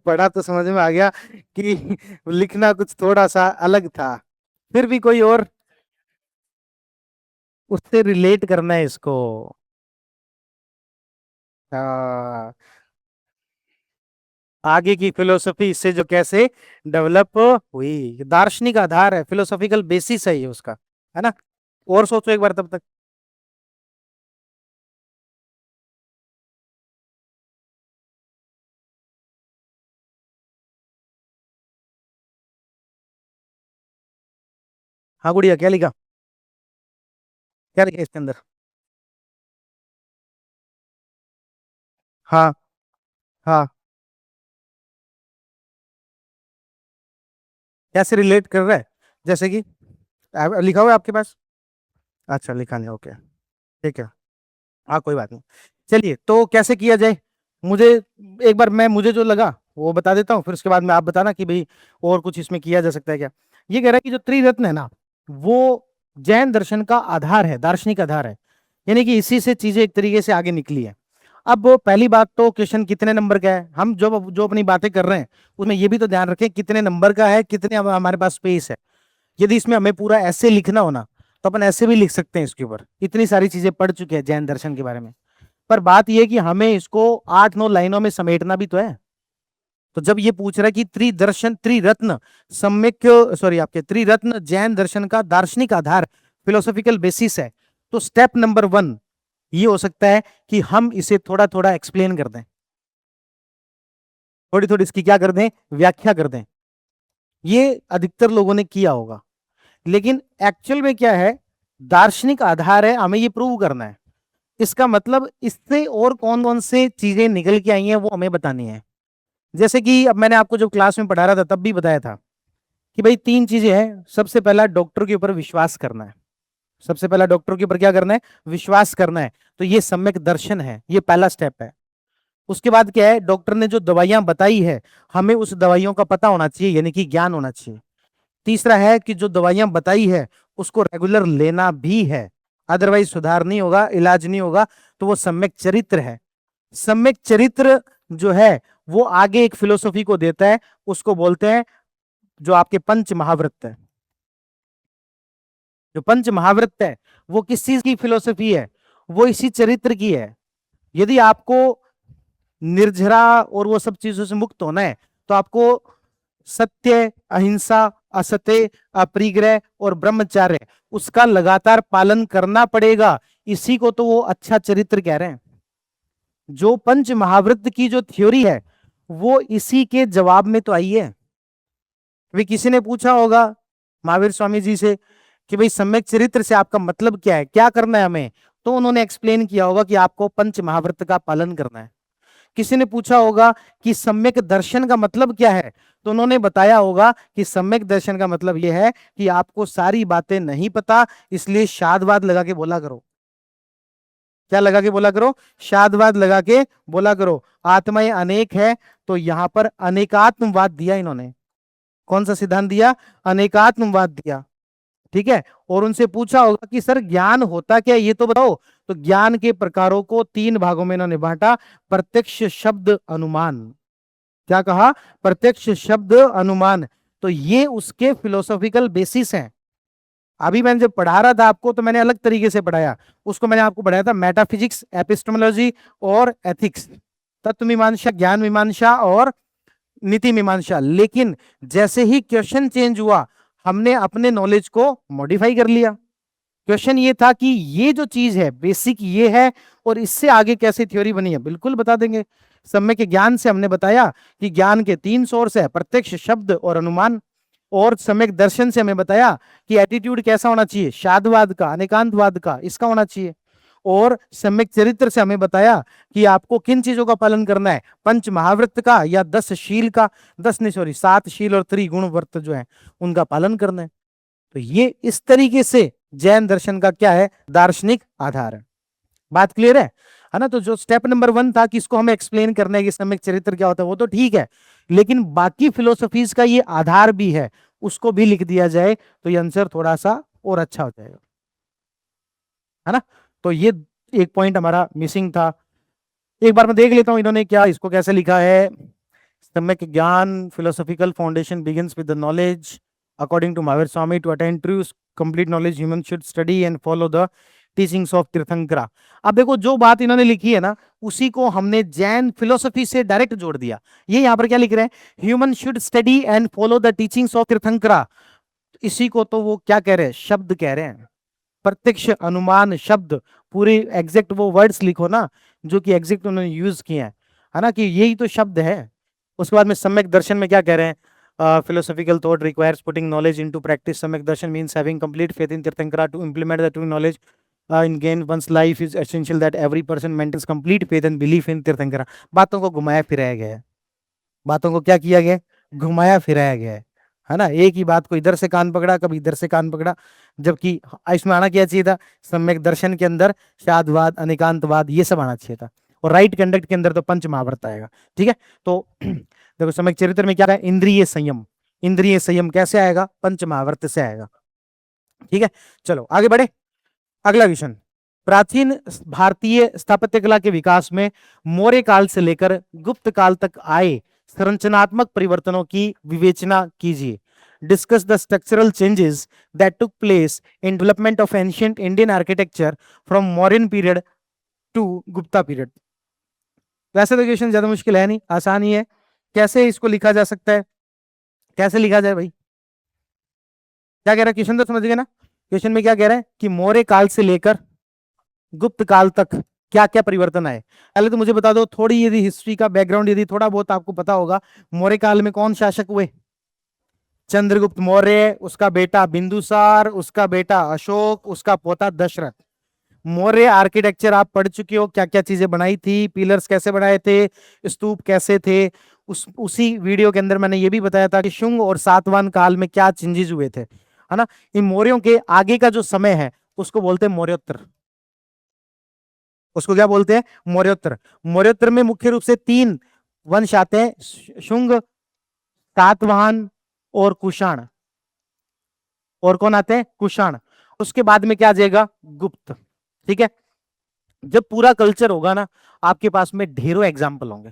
पढ़ा तो समझ में आ गया कि लिखना कुछ थोड़ा सा अलग था, फिर भी कोई और उससे रिलेट करना है इसको। आ, आगे की फिलोसफी इससे जो कैसे डेवलप हुई, दार्शनिक आधार है, फिलोसॉफिकल बेसिस है ये उसका, है ना। और सोचो एक बार तब तक। हाँ गुड़िया, क्या लिखा, क्या लिखा इसके अंदर? हाँ हाँ, कैसे रिलेट कर रहा है, जैसे कि लिखा हुआ है आपके पास? अच्छा लिखा नहीं, ओके, ठीक है, हाँ कोई बात नहीं। चलिए, तो कैसे किया जाए, मुझे एक बार मुझे जो लगा वो बता देता हूँ, फिर उसके बाद में आप बताना कि भाई और कुछ इसमें किया जा सकता है क्या। ये कह रहा है कि जो त्रिरत्न है ना, वो जैन दर्शन का आधार है, दार्शनिक आधार है, यानी कि इसी से चीजें एक तरीके से आगे निकली है। अब पहली बात तो क्वेश्चन कितने नंबर का है, हम जो जो अपनी बातें कर रहे हैं उसमें ये भी तो ध्यान रखें कितने नंबर का है, कितने हमारे पास स्पेस है। यदि इसमें हमें पूरा ऐसे लिखना हो ना, तो अपन ऐसे भी लिख सकते हैं इसके ऊपर, इतनी सारी चीजें पढ़ चुके हैं जैन दर्शन के बारे में। पर बात यह कि हमें इसको 8-9 लाइनों में समेटना भी तो है। तो जब ये पूछ रहा है कि त्रिदर्शन त्रिरत्न सम्यक, सॉरी आपके त्रिरत्न जैन दर्शन का दार्शनिक आधार, फिलोसॉफिकल बेसिस है, तो स्टेप नंबर 1 ये हो सकता है कि हम इसे थोड़ा थोड़ा एक्सप्लेन कर दें, थोड़ी थोड़ी इसकी क्या कर दें, व्याख्या कर दें। ये अधिकतर लोगों ने किया होगा, लेकिन एक्चुअल में क्या है, दार्शनिक आधार है, हमें ये प्रूव करना है। इसका मतलब इससे और कौन कौन से चीजें निकल के आई हैं वो हमें बतानी है। जैसे कि अब मैंने आपको जब क्लास में पढ़ा रहा था तब भी बताया था कि भाई तीन चीजें हैं। सबसे पहला डॉक्टर के ऊपर विश्वास करना है। सबसे पहला डॉक्टर के ऊपर क्या करना है? विश्वास करना है। तो ये सम्यक दर्शन है, ये पहला स्टेप है। उसके बाद क्या है? डॉक्टर ने जो दवाइयां बताई है हमें उस दवाइयों का पता होना चाहिए, यानी कि ज्ञान होना चाहिए। तीसरा है कि जो दवाइयां बताई है उसको रेगुलर लेना भी है, अदरवाइज सुधार नहीं होगा, इलाज नहीं होगा। तो वो सम्यक चरित्र है। सम्यक चरित्र जो है वो आगे एक फिलोसॉफी को देता है, उसको बोलते हैं जो आपके पंच महावृत्त है। जो पंच महावृत्त है वो किस चीज की फिलोसॉफी है? वो इसी चरित्र की है। यदि आपको निर्जरा और वो सब चीजों से मुक्त होना है तो आपको सत्य, अहिंसा, असत्य, अपरिग्रह और ब्रह्मचर्य उसका लगातार पालन करना पड़ेगा। इसी को तो वो अच्छा चरित्र कह रहे हैं। जो पंच महावृत्त की जो थ्योरी है वो इसी के जवाब में तो आई है। वे किसी ने पूछा होगा महावीर स्वामी जी से कि भाई सम्यक चरित्र से आपका मतलब क्या है, क्या करना है हमें? तो उन्होंने एक्सप्लेन किया होगा कि आपको पंच महावृत्त का पालन करना है। किसी ने पूछा होगा कि सम्यक दर्शन का मतलब क्या है, तो उन्होंने बताया होगा कि सम्यक दर्शन का मतलब यह है कि आपको सारी बातें नहीं पता, इसलिए शादवाद लगा के बोला करो। क्या लगा के बोला करो? शादवाद लगा के बोला करो। आत्माएं अनेक है तो यहां पर अनेकात्मवाद दिया इन्होंने। कौन सा सिद्धांत दिया? अनेकात्मवाद दिया। ठीक है। और उनसे पूछा होगा कि सर ज्ञान होता क्या है ये तो बताओ। तो ज्ञान के प्रकारों को तीन भागों में इन्होंने बांटा। प्रत्यक्ष, शब्द, अनुमान। क्या कहा? प्रत्यक्ष, शब्द, अनुमान। तो ये उसके फिलोसॉफिकल बेसिस हैं। अभी मैंने जब पढ़ा रहा था आपको तो मैंने अलग तरीके से पढ़ाया। उसको मैंने आपको पढ़ाया था मेटाफिजिक्स, एपिस्टेमोलॉजी और एथिक्स, तत्व मीमांसा, ज्ञान मीमांसा और नीति मीमांसा। लेकिन जैसे ही क्वेश्चन चेंज हुआ हमने अपने नॉलेज को मॉडिफाई कर लिया। क्वेश्चन ये था कि ये जो चीज है बेसिक ये है और इससे आगे कैसे थ्योरी बनी है बिल्कुल बता देंगे। सम्यक के ज्ञान से हमने बताया कि ज्ञान के तीन सोर्स है, प्रत्यक्ष, शब्द और अनुमान। और सम्यक दर्शन से हमें बताया कि एटीट्यूड कैसा होना चाहिए, शादवाद का, अनेकांतवाद का, इसका होना चाहिए। और सम्यक चरित्र से हमें बताया कि आपको किन चीजों का पालन करना है, पंच महावृत्त का या 10 शील का, 10 नहीं सॉरी 7 शील और त्रिगुण व्रत जो है उनका पालन करना है। तो ये इस तरीके से जैन दर्शन का क्या है? दार्शनिक आधार है। बात क्लियर है ना? तो जो स्टेप नंबर 1 था कि इसको हमें एक्सप्लेन करना है कि सम्यक चरित्र क्या होता है, वो तो ठीक है, लेकिन बाकी फिलोसफीज का ये आधार भी है, उसको भी लिख दिया जाए तो ये आंसर थोड़ा सा और अच्छा हो जाएगा, है ना? तो ये एक पॉइंट हमारा मिसिंग था। एक बार मैं देख लेता हूं इन्होंने क्या इसको कैसे लिखा है। सम्यक ज्ञान, philosophical foundation begins with the knowledge according to Mahavir Swami. To attain true complete knowledge human should study and follow the teachings of Tirthankara. अब देखो जो बात इन्होंने लिखी है ना उसी को हमने जैन फिलोसफी से डायरेक्ट जोड़ दिया। ये यहां पर क्या लिख रहे हैं? Human should study and follow the teachings of Tirthankara. इसी को तो वो क्या कह रहे हैं? शब्द कह रहे हैं। प्रत्यक्ष, अनुमान, शब्द, पूरी एग्जैक्ट वो वर्ड्स लिखो ना जो कि एग्जैक्ट उन्होंने यूज किए हैं, है ना? कि यही तो शब्द है। उसके बाद में सम्यक दर्शन में क्या कह रहे हैं? philosophical thought requires putting knowledge into practice. Samyak darshan means having complete faith in Tirthankara to implement the true knowledge in gain one's life is essential that every person maintains complete faith and belief in Tirthankara. बातों को घुमाया फिराया गया है। बातों को क्या किया गया? घुमाया फिराया गया है ना? एक ही बात को इधर से कान पकड़ा, कभी इधर से कान पकड़ा, जबकि इसमें आना क्या चाहिए था? सम्यक दर्शन के अंदर शादवाद, अनेकांतवाद, ये सब आना चाहिए था। और राइट कंडक्ट के अंदर तो पंच महावृत्त आएगा। ठीक है। तो देखो सम्यक चरित्र में क्या है? इंद्रिय संयम। इंद्रिय संयम कैसे आएगा? पंच महावृत्त से आएगा। ठीक है। चलो आगे बढ़े। अगला क्वेश्चन। प्राचीन भारतीय स्थापत्य कला के विकास में मौर्य काल से लेकर गुप्त काल तक आए संरचनात्मक परिवर्तनों की विवेचना कीजिए। Discuss the structural changes that took place in development of ancient Indian architecture from Mauryan period to Gupta period. वैसे तो क्वेश्चन ज्यादा मुश्किल है नहीं, आसान ही है। कैसे इसको लिखा जा सकता है? कैसे लिखा जाए भाई? क्या कह रहा है क्वेश्चन? तो समझ गए ना? क्वेश्चन में क्या कह रहा है कि मौर्य काल से लेकर गुप्त काल तक क्या क्या परिवर्तन आए। पहले तो मुझे बता दो थोड़ी, यदि हिस्ट्री का बैकग्राउंड यदि थोड़ा बहुत आपको पता होगा, मौर्य काल में कौन शासक हुए? चंद्रगुप्त मौर्य, उसका बेटा बिंदुसार, उसका बेटा अशोक, उसका पोता दशरथ। मौर्य आर्किटेक्चर आप पढ़ चुके हो, क्या क्या चीजें बनाई थी, पिलर्स कैसे बनाए थे, स्तूप कैसे थे। उसी वीडियो के अंदर मैंने ये भी बताया था कि शुंग और सातवाहन काल में क्या चेंजेस हुए थे, है ना। इन मौर्यों के आगे का जो समय है उसको बोलते हैं मौर्योत्तर। उसको क्या बोलते हैं? मौर्योत्तर। मौर्योत्तर में मुख्य रूप से 3 वंश आते हैं, शुंग, सातवाहन और कुषाण। और कौन आते हैं? कुषाण। उसके बाद में क्या आ जाएगा? गुप्त। ठीक है। जब पूरा कल्चर होगा ना, आपके पास में ढेरों एग्जाम्पल होंगे।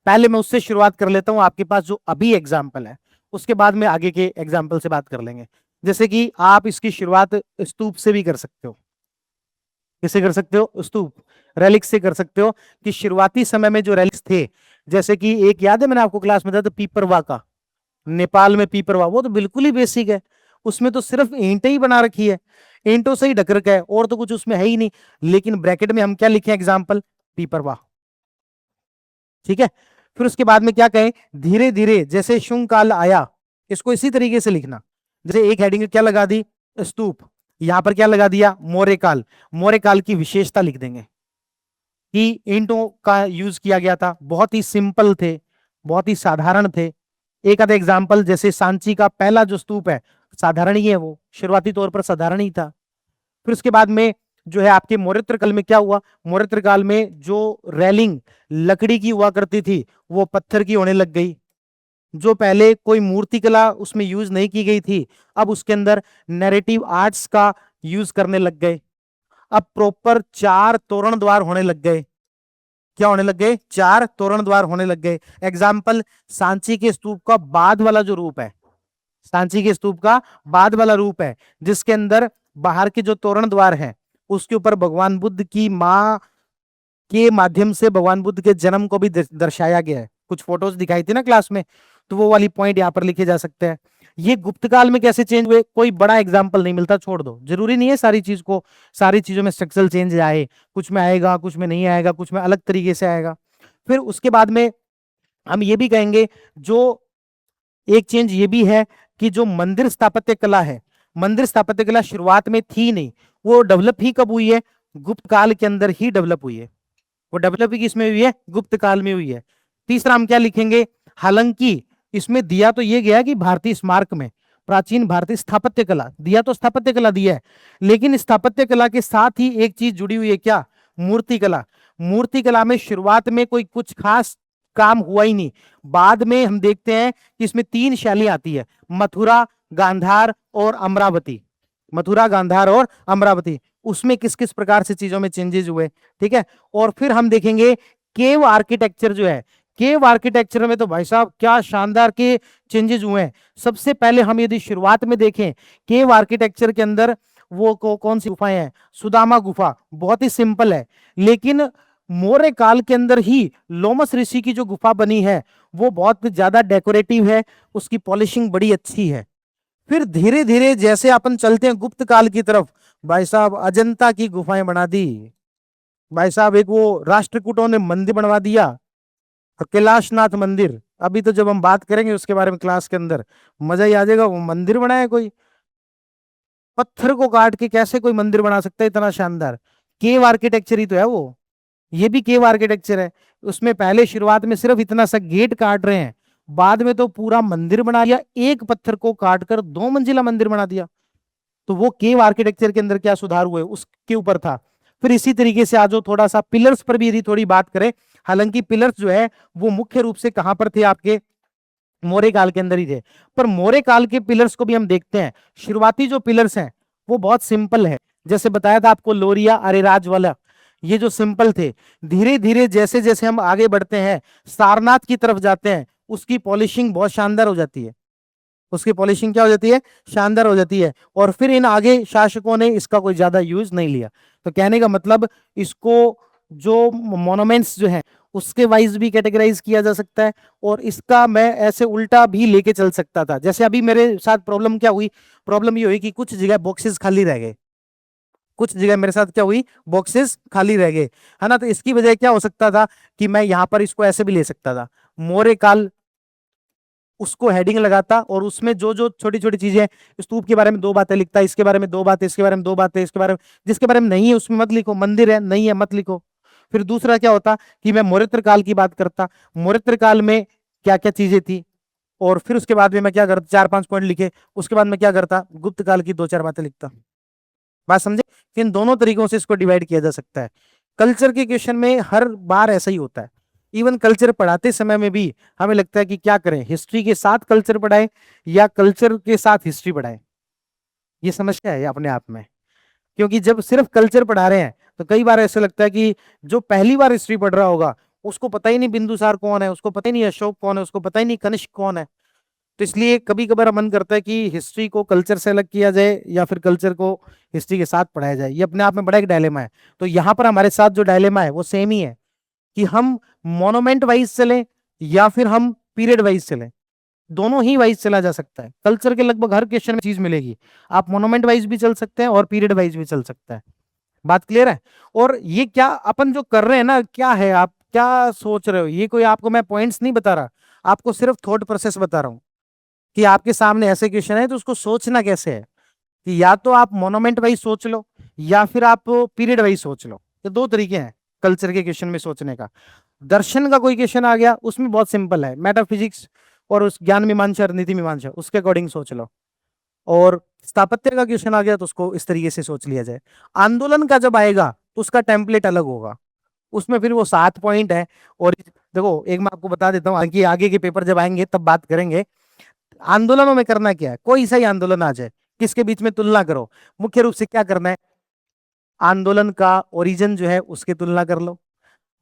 पहले मैं उससे शुरुआत कर लेता हूं, आपके पास जो अभी एग्जाम्पल है, उसके बाद में आगे के एग्जाम्पल से बात कर लेंगे। जैसे कि आप इसकी शुरुआत स्तूप से भी कर सकते हो। किससे कर सकते हो? स्तूप, रेलिक्स से कर सकते हो। कि शुरुआती समय में जो रेलिक्स थे, जैसे कि एक याद है मैंने आपको क्लास में बताया था पीपरवा का, नेपाल में पीपरवा, वो तो बिल्कुल ही बेसिक है। उसमें तो सिर्फ ईंटें ही बना रखी है, ईंटों से ही ढक रखा है, और तो कुछ उसमें है ही नहीं। लेकिन ब्रैकेट में हम क्या लिखे? एग्जाम्पल पीपरवा। ठीक है। फिर उसके बाद में क्या कहें? धीरे धीरे जैसे शुंग काल आया, इसको इसी तरीके से लिखना। जैसे एक हेडिंग क्या लगा दी? स्तूप। यहां पर क्या लगा दिया? मौर्य काल। मौर्य काल की विशेषता लिख देंगे कि ईंटों का यूज किया गया था, बहुत ही सिंपल थे, बहुत ही साधारण थे। एक आधा एग्जाम्पल, जैसे सांची का पहला जो स्तूप है, साधारण ही है, वो शुरुआती तौर पर साधारण ही था। फिर उसके बाद में जो है आपके मौर्योत्तर काल में क्या हुआ? मौर्योत्तर काल में जो रेलिंग लकड़ी की हुआ करती थी, वो पत्थर की होने लग गई। जो पहले कोई मूर्तिकला उसमें यूज नहीं की गई थी, अब उसके अंदर नैरेटिव आर्ट्स का यूज करने लग गए। अब प्रॉपर 4 तोरण द्वार होने लग गए। क्या होने लग गए? 4 तोरण द्वार होने लग गए। एग्जाम्पल, सांची के स्तूप का बाद वाला जो रूप है, सांची के स्तूप का बाद वाला रूप है, जिसके अंदर बाहर के जो तोरण द्वार है, उसके ऊपर भगवान बुद्ध की मां के माध्यम से भगवान बुद्ध के जन्म को भी दर्शाया गया है। कुछ फोटोज दिखाई थी ना क्लास में, तो वो वाली पॉइंट यहां पर लिखे जा सकते हैं। ये गुप्त काल में कैसे चेंज हुए, कोई बड़ा एग्जाम्पल नहीं मिलता, छोड़ दो। जरूरी नहीं है सारी चीज को, सारी चीजों में स्ट्रक्चरल चेंज आए, कुछ में आएगा, कुछ में नहीं आएगा, कुछ में अलग तरीके से आएगा। फिर उसके बाद में हम ये भी कहेंगे, जो एक चेंज ये भी है कि जो मंदिर स्थापत्य कला है, मंदिर स्थापत्य कला शुरुआत में थी नहीं, वो डेवलप ही कब हुई है? गुप्त काल के अंदर ही डेवलप हुई है। वो डेवलप ही किसमें हुई है? गुप्त काल में हुई है। तीसरा हम क्या लिखेंगे? हालांकि इसमें दिया तो ये गया कि भारतीय स्मारक में प्राचीन भारतीय स्थापत्य कला दिया, तो स्थापत्य कला दिया है, लेकिन स्थापत्य कला के साथ ही एक चीज जुड़ी हुई है, क्या? मूर्ति कला। मूर्ति कला में शुरुआत में कोई कुछ खास काम हुआ ही नहीं। बाद में हम देखते हैं कि इसमें 3 शैली आती है, मथुरा, गांधार और अमरावती। मथुरा, गांधार और अमरावती, उसमें किस किस प्रकार से चीजों में चेंजेस हुए। ठीक है। और फिर हम देखेंगे केव आर्किटेक्चर जो है, केव आर्किटेक्चर में तो भाई साहब क्या शानदार के चेंजेस हुए हैं। सबसे पहले हम यदि शुरुआत में देखें, केव आर्किटेक्चर के अंदर वो कौन सी गुफाएं हैं? सुदामा गुफा, बहुत ही सिंपल है। लेकिन मौर्य काल के अंदर ही लोमस ऋषि की जो गुफा बनी है, वो बहुत ज्यादा डेकोरेटिव है, उसकी पॉलिशिंग बड़ी अच्छी है। फिर धीरे धीरे जैसे अपन चलते हैं गुप्त काल की तरफ, भाई साहब अजंता की गुफाएं बना दी, भाई साहब एक वो राष्ट्रकूटों ने मंदिर बनवा दिया, और कैलाशनाथ मंदिर। अभी तो जब हम बात करेंगे उसके बारे में क्लास के अंदर, मजा ही आ जाएगा। वो मंदिर बनाया कोई, पत्थर को काट के कैसे कोई मंदिर बना सकता है इतना शानदार? केव आर्किटेक्चर ही तो है वो, ये भी केव आर्किटेक्चर है। उसमें पहले शुरुआत में सिर्फ इतना सा गेट काट रहे हैं, बाद में तो पूरा मंदिर बना दिया, एक पत्थर को काटकर 2 मंजिला मंदिर बना दिया। तो वो केव आर्किटेक्चर के अंदर क्या सुधार हुए, उसके ऊपर था। फिर इसी तरीके से आज थोड़ा सा पिलर्स पर भी यदि थोड़ी बात करें, हालांकि पिलर्स जो है वो मुख्य रूप से कहां पर थे? आपके मौर्य काल के अंदर ही थे। पर मौर्य काल के पिलर्स को भी हम देखते हैं, शुरुआती जो पिलर्स हैं वो बहुत सिंपल है। जैसे बताया था आपको लोरिया, अरेराज वाला, ये जो सिंपल थे। धीरे धीरे जैसे जैसे हम आगे बढ़ते हैं, सारनाथ की तरफ जाते हैं, उसकी पॉलिशिंग बहुत शानदार हो जाती है, उसकी पॉलिशिंग क्या हो जाती है? शानदार हो जाती है। और फिर इन आगे शासकों ने इसका कोई ज्यादा यूज नहीं लिया। तो कहने का मतलब, इसको जो मोनूमेंट्स जो है उसके वाइज भी कैटेगराइज किया जा सकता है, और इसका मैं ऐसे उल्टा भी लेके चल सकता था। जैसे अभी मेरे साथ प्रॉब्लम क्या हुई? प्रॉब्लम ये हुई कि कुछ जगह बॉक्सेस खाली रह गए, कुछ जगह मेरे साथ क्या हुई? बॉक्सेस खाली रह गए, है ना। तो इसकी वजह क्या हो सकता था कि मैं यहां पर इसको ऐसे भी ले सकता था, मौर्य काल उसको हेडिंग लगाता और उसमें जो जो छोटी छोटी चीजें, स्तूप के बारे में 2 बातें लिखता, इसके बारे में 2 बातें, इसके बारे में 2 बातें, इसके बारे में, जिसके बारे में नहीं है उसमें मत लिखो, मंदिर है नहीं है मत लिखो। फिर दूसरा क्या होता कि मैं मौर्य काल की बात करता, मौर्य काल में क्या क्या चीजें थी, और फिर उसके बाद में मैं क्या करता, 4-5 पॉइंट लिखे, उसके बाद मैं क्या करता, गुप्त काल की 2-4 बातें लिखता। बात समझे? इन दोनों तरीकों से इसको डिवाइड किया जा सकता है। कल्चर के क्वेश्चन में हर बार ऐसा ही होता है। इवन कल्चर पढ़ाते समय में भी हमें लगता है कि क्या करें, हिस्ट्री के साथ कल्चर पढ़ाएं या कल्चर के साथ हिस्ट्री पढ़ाएं। ये समस्या है अपने आप में, क्योंकि जब सिर्फ कल्चर पढ़ा रहे हैं तो कई बार ऐसा लगता है कि जो पहली बार हिस्ट्री पढ़ रहा होगा उसको पता ही नहीं बिंदुसार कौन है, उसको पता ही नहीं अशोक कौन है, उसको पता ही नहीं कनिष्क कौन है। तो इसलिए कभी कभार मन करता है कि हिस्ट्री को कल्चर से अलग किया जाए या फिर कल्चर को हिस्ट्री के साथ पढ़ाया जाए। ये अपने आप में बड़ा एक डायलेमा है। तो यहाँ पर हमारे साथ जो डायलेमा है वो सेम ही है कि हम मोनोमेंट वाइज चलें या फिर हम पीरियड वाइज चलें। दोनों ही वाइज चला जा सकता है, कल्चर के लगभग हर क्वेश्चन में चीज मिलेगी। आप मोनोमेंट वाइज भी चल सकते हैं और पीरियड वाइज भी चल सकता है। बात क्लियर है? और ये क्या अपन जो कर रहे हैं ना, क्या है, आप क्या सोच रहे हो, ये कोई आपको मैं पॉइंट्स नहीं बता रहा, आपको सिर्फ थॉट प्रोसेस बता रहा हूं कि आपके सामने ऐसे क्वेश्चन है तो उसको सोचना कैसे है, कि या तो आप मोनोमेंट वाइज सोच लो या फिर आप पीरियड वाइज सोच लो। ये 2 तरीके हैं कल्चर के क्वेश्चन में सोचने का। दर्शन का कोई क्वेश्चन आ गया उसमें बहुत सिंपल है, मेटाफिजिक्स और उस ज्ञान मीमांसा और नीति मीमांसा उसके अकॉर्डिंग सोच लो। और स्थापत्य का क्वेश्चन आ गया तो उसको इस तरीके से सोच लिया जाए। आंदोलन का जब आएगा तो उसका टेम्पलेट अलग होगा, उसमें फिर वो 7 पॉइंट है। और देखो एक मैं आपको बता देता हूँ कि आगे के पेपर जब आएंगे तब बात करेंगे। आंदोलनों में करना क्या है, कोई सा ही आंदोलन आ जाए किसके बीच में तुलना करो, मुख्य रूप से क्या करना है, आंदोलन का ओरिजिन जो है उसकी तुलना कर लो,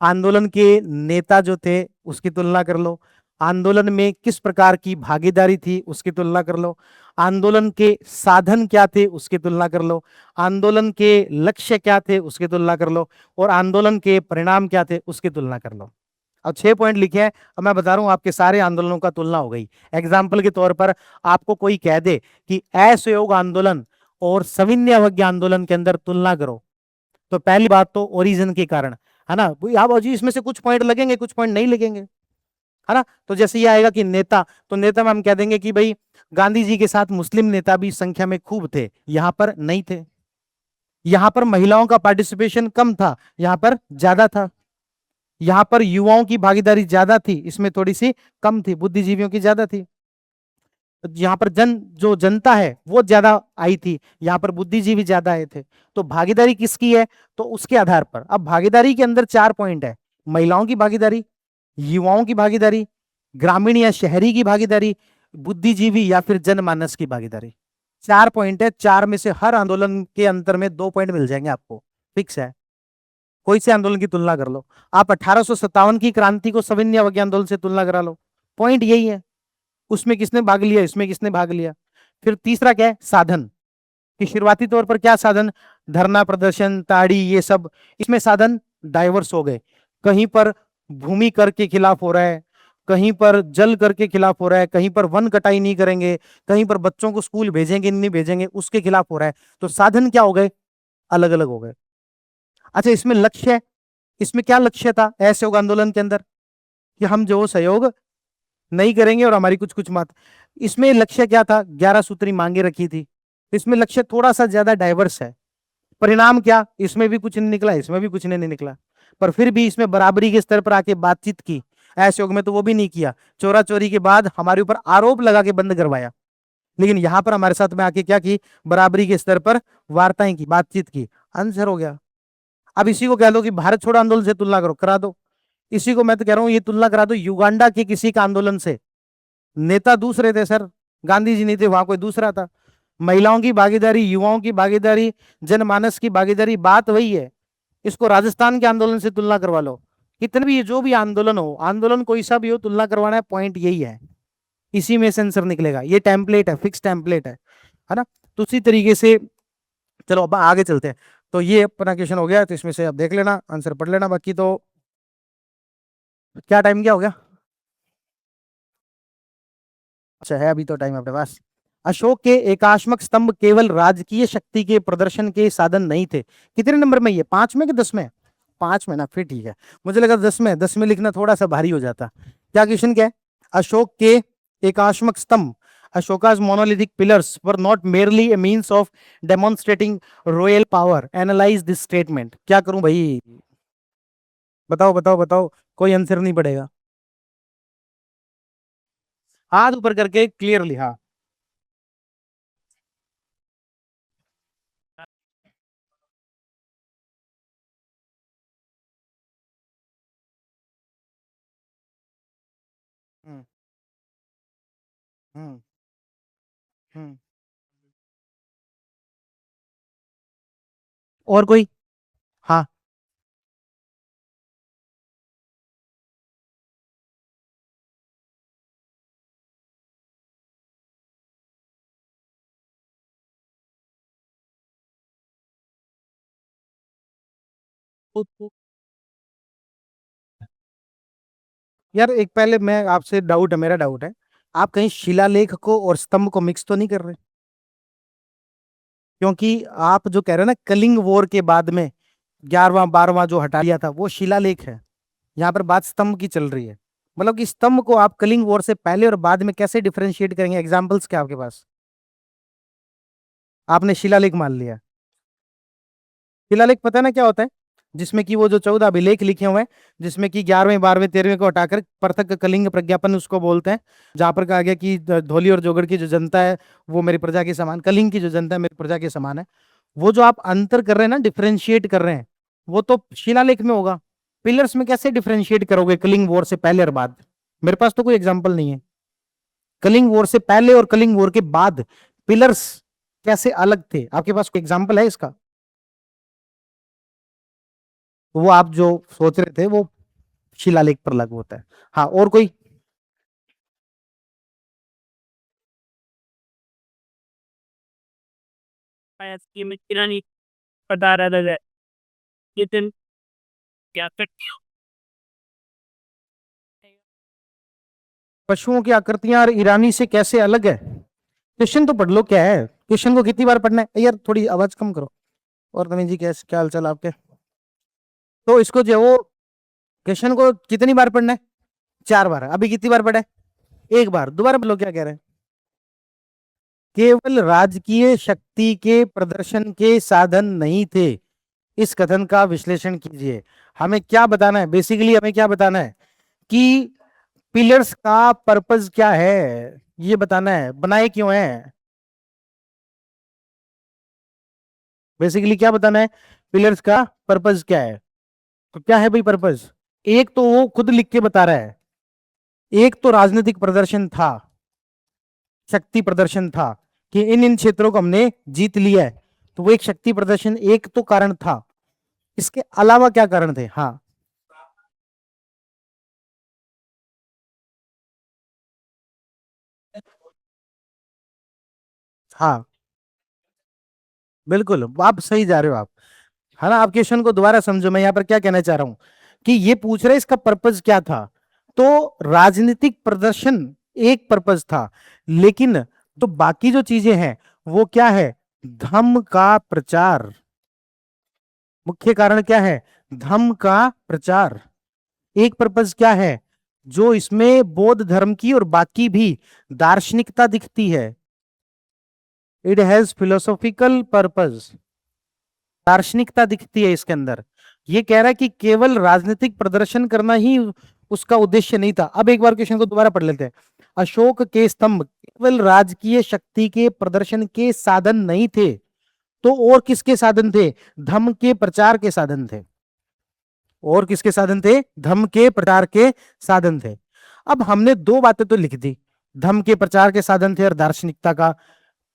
आंदोलन के नेता जो थे उसकी तुलना कर लो, आंदोलन में किस प्रकार की भागीदारी थी उसकी तुलना कर लो, आंदोलन के साधन क्या थे उसकी तुलना कर लो, आंदोलन के लक्ष्य क्या थे उसकी तुलना कर लो, और आंदोलन के परिणाम क्या थे उसकी तुलना कर लो। अब 6 पॉइंट लिखे हैं, अब मैं बता रहा हूं आपके सारे आंदोलनों का तुलना हो गई। एग्जाम्पल के तौर पर आपको कोई कह दे कि असहयोग आंदोलन और सविनय अवज्ञा आंदोलन के अंदर तुलना करो, तो पहली बात तो ओरिजिन के कारण, है ना, आप जी इसमें से कुछ पॉइंट लगेंगे कुछ पॉइंट नहीं लगेंगे, है ना। तो जैसे ये आएगा कि नेता, तो नेता में हम कह देंगे कि भाई गांधी जी के साथ मुस्लिम नेता भी संख्या में खूब थे, यहां पर नहीं थे। यहां पर महिलाओं का पार्टिसिपेशन कम था, यहां पर ज्यादा था। यहां पर युवाओं की भागीदारी ज्यादा थी, इसमें थोड़ी सी कम थी, बुद्धिजीवियों की ज्यादा थी। यहाँ पर जो जनता है वो ज्यादा आई थी, यहाँ पर बुद्धिजीवी ज्यादा आए थे। तो भागीदारी किसकी है, तो उसके आधार पर अब भागीदारी के अंदर 4 पॉइंट है, महिलाओं की भागीदारी, युवाओं की भागीदारी, ग्रामीण या शहरी की भागीदारी, बुद्धिजीवी या फिर जनमानस की भागीदारी। 4 पॉइंट है, 4 में से हर आंदोलन के अंतर में 2 पॉइंट मिल जाएंगे आपको, फिक्स है। कोई से आंदोलन की तुलना कर लो, आप 1857 की क्रांति को सविनय अवज्ञा आंदोलन से तुलना करा लो, पॉइंट यही है, उसमें किसने भाग लिया, इसमें किसने भाग लिया। फिर तीसरा क्या है, साधन, कि शुरुआती तौर पर क्या साधन, धरना प्रदर्शन ताड़ी ये सब, इसमें साधन डाइवर्स हो गए, कहीं पर भूमि कर के खिलाफ हो रहा है, कहीं पर जल कर के खिलाफ हो रहा है, कहीं पर वन कटाई नहीं करेंगे, कहीं पर बच्चों को स्कूल भेजेंगे नहीं भेजेंगे उसके खिलाफ हो रहा है। तो साधन क्या हो गए, अलग अलग हो गए। अच्छा इसमें लक्ष्य है, इसमें क्या लक्ष्य था असहयोग आंदोलन के अंदर, कि हम जो सहयोग नहीं करेंगे और हमारी कुछ कुछ मत, इसमें लक्ष्य क्या था, 11 सूत्री मांगे रखी थी, इसमें लक्ष्य थोड़ा सा ज्यादा डाइवर्स है। परिणाम क्या, इसमें भी कुछ नहीं निकला, इसमें भी कुछ नहीं निकला, पर फिर भी इसमें बराबरी के स्तर पर आके बातचीत की, असहयोग में तो वो भी नहीं किया, चोरा चोरी के बाद हमारे ऊपर आरोप लगा के बंद करवाया। लेकिन यहां पर हमारे साथ में आके क्या की, बराबरी के स्तर पर वार्ताएं की, बातचीत की, आंसर हो गया। अब इसी को कह दो कि भारत छोड़ो आंदोलन से तुलना करो, करा दो। इसी को मैं तो कह रहा हूं ये तुलना करा दो युगांडा के किसी का आंदोलन से, नेता दूसरे थे सर, गांधी जी नहीं थे, वहां कोई दूसरा था। महिलाओं की भागीदारी, युवाओं की भागीदारी, जनमानस की भागीदारी, बात वही है। इसको राजस्थान के आंदोलन से तुलना करवा लो, कितने भी जो भी आंदोलन हो, आंदोलन कोई सा भी हो, तुलना करवाना है, पॉइंट यही है, इसी में से आंसर निकलेगा। ये टेम्पलेट है, फिक्स टेम्पलेट है ना। तो उसी तरीके से चलो अब आगे चलते हैं। तो ये अपना क्वेश्चन हो गया, तो इसमें से अब देख लेना, आंसर पढ़ लेना। बाकी तो क्या टाइम क्या हो गया, अच्छा है अभी तो टाइम अपने पास। अशोक के एकाश्मक स्तंभ केवल राजकीय शक्ति के प्रदर्शन के साधन नहीं थे, कितने नंबर में, ये 5 में कि 10 में, 5 में ना, फिर ठीक है। मुझे लगा 10 में, 10 में लिखना थोड़ा सा भारी हो जाता। क्या क्वेश्चन क्या है, अशोक के एकाश्मक स्तंभ, Ashoka's monolithic pillars were not merely a means of demonstrating royal power. Analyze this statement. क्या करूं भाई? बताओ बताओ बताओ, कोई आंसर नहीं पड़ेगा। हाथ ऊपर करके क्लियरली, हाँ। हम्म। हम्म। हम्म। और कोई? हाँ। यार एक पहले मैं आपसे डाउट है, मेरा डाउट है, आप कहीं शिलालेख को और स्तंभ को मिक्स तो नहीं कर रहे? क्योंकि आप जो कह रहे हैं ना कलिंग वॉर के बाद में 11वां 12वां जो हटा लिया था वो शिलालेख है, यहाँ पर बात स्तंभ की चल रही है। मतलब कि स्तंभ को आप कलिंग वॉर से पहले और बाद में कैसे डिफरेंशिएट करेंगे? एग्जांपल्स क्या आपके पास? आपने शिलालेख मान लिया। शिलालेख पता है ना क्या होता है? जिसमें कि वो जो 14 अभिलेख लिखे हुए हैं, जिसमें कि 11वें 12वें 13वें को हटाकर पृथक कलिंग प्रज्ञापन उसको बोलते हैं, जहां पर कहा गया कि धौली और जोगड़ की जो जनता है वो मेरी प्रजा के समान, कलिंग की जो जनता है मेरी प्रजा के समान है। वो जो आप अंतर कर रहे हैं ना, डिफरेंशिएट कर रहे हैं, वो तो शिलालेख में होगा। पिलर्स में कैसे डिफरेंशिएट करोगे कलिंग वॉर से पहले और बाद? मेरे पास तो कोई एग्जाम्पल नहीं है। कलिंग वॉर से पहले और कलिंग वॉर के बाद पिलर्स कैसे अलग थे? आपके पास कोई एग्जाम्पल है इसका? तो वो आप जो सोच रहे थे वो शिलालेख पर लागू होता है। हाँ, और कोई? की मिट्टी नहीं पता रहा था लेकिन क्या करते हो। पशुओं की आकृतियां ईरानी से कैसे अलग है? क्वेश्चन तो पढ़ लो, क्या है क्वेश्चन, को कितनी बार पढ़ना है यार? थोड़ी आवाज कम करो। और नवीन जी, कैसे, क्या हाल चाल आपके? तो इसको जो वो क्वेश्चन को कितनी बार पढ़ना है? 4 बार। अभी कितनी बार पढ़ा है? एक बार। दोबारा बोलो क्या कह रहे हैं? केवल राजकीय शक्ति के प्रदर्शन के साधन नहीं थे। इस कथन का विश्लेषण कीजिए। हमें क्या बताना है? बेसिकली हमें क्या बताना है कि पिलर्स का पर्पस क्या है, ये बताना है, बनाए क्यों है। बेसिकली क्या बताना है? पिलर्स का पर्पस क्या है? तो क्या है भाई पर्पस? एक तो वो खुद लिख के बता रहा है, एक तो राजनीतिक प्रदर्शन था, शक्ति प्रदर्शन था कि इन इन क्षेत्रों को हमने जीत लिया है, तो वो एक शक्ति प्रदर्शन एक तो कारण था। इसके अलावा क्या कारण थे? हाँ। हाँ, बिल्कुल आप सही जा रहे हो आप। है ना? आप क्वेश्चन को दोबारा समझो, मैं यहाँ पर क्या कहना चाह रहा हूं कि ये पूछ रहे इसका पर्पस क्या था। तो राजनीतिक प्रदर्शन एक पर्पस था, लेकिन तो बाकी जो चीजें हैं वो क्या है? धम्म का प्रचार। मुख्य कारण क्या है? धम्म का प्रचार। एक पर्पस क्या है जो इसमें बौद्ध धर्म की और बाकी भी दार्शनिकता दिखती है? It has philosophical purpose. दार्शनिकता दिखती है इसके अंदर। ये कह रहा है कि केवल राजनीतिक प्रदर्शन करना ही उसका उद्देश्य नहीं था। अब एक बार क्वेश्चन को दोबारा पढ़ लेते हैं। अशोक के स्तंभ केवल राजकीय शक्ति के प्रदर्शन के साधन नहीं थे, तो और किसके साधन थे? धम्म के प्रचार के साधन थे। और किसके साधन थे? धम्म के प्रचार के साधन थे। अब हमने दो बातें तो लिख दी, धम्म के प्रचार के साधन थे और दार्शनिकता का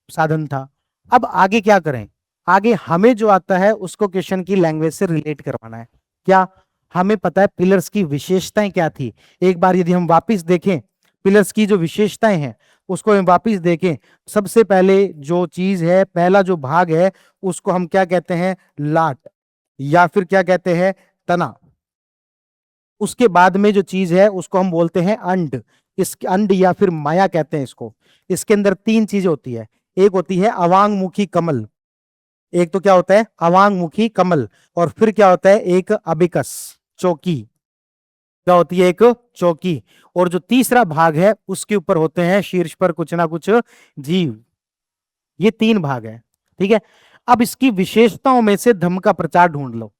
साधन था। अब आगे क्या करें? आगे हमें जो आता है उसको क्वेश्चन की लैंग्वेज से रिलेट करवाना है। क्या? हमें पता है पिलर्स की विशेषताएं क्या थी। एक बार यदि हम वापस देखें पिलर्स की जो विशेषताएं हैं उसको हम वापस देखें, सबसे पहले जो चीज है, पहला जो भाग है उसको हम क्या कहते हैं? लाट, या फिर क्या कहते हैं? तना। उसके बाद में जो चीज है उसको हम बोलते हैं अंड। इसके अंड या फिर माया कहते हैं इसको। इसके अंदर तीन चीजें होती है। एक होती है अवांगमुखी कमल, एक तो क्या होता है? अवांगमुखी कमल, और फिर क्या होता है? एक अबिकस, चौकी। क्या होती है? एक चौकी। और जो तीसरा भाग है उसके ऊपर होते हैं शीर्ष पर कुछ ना कुछ जीव। ये 3 भाग है। ठीक है, अब इसकी विशेषताओं में से धम्म का प्रचार ढूंढ लो।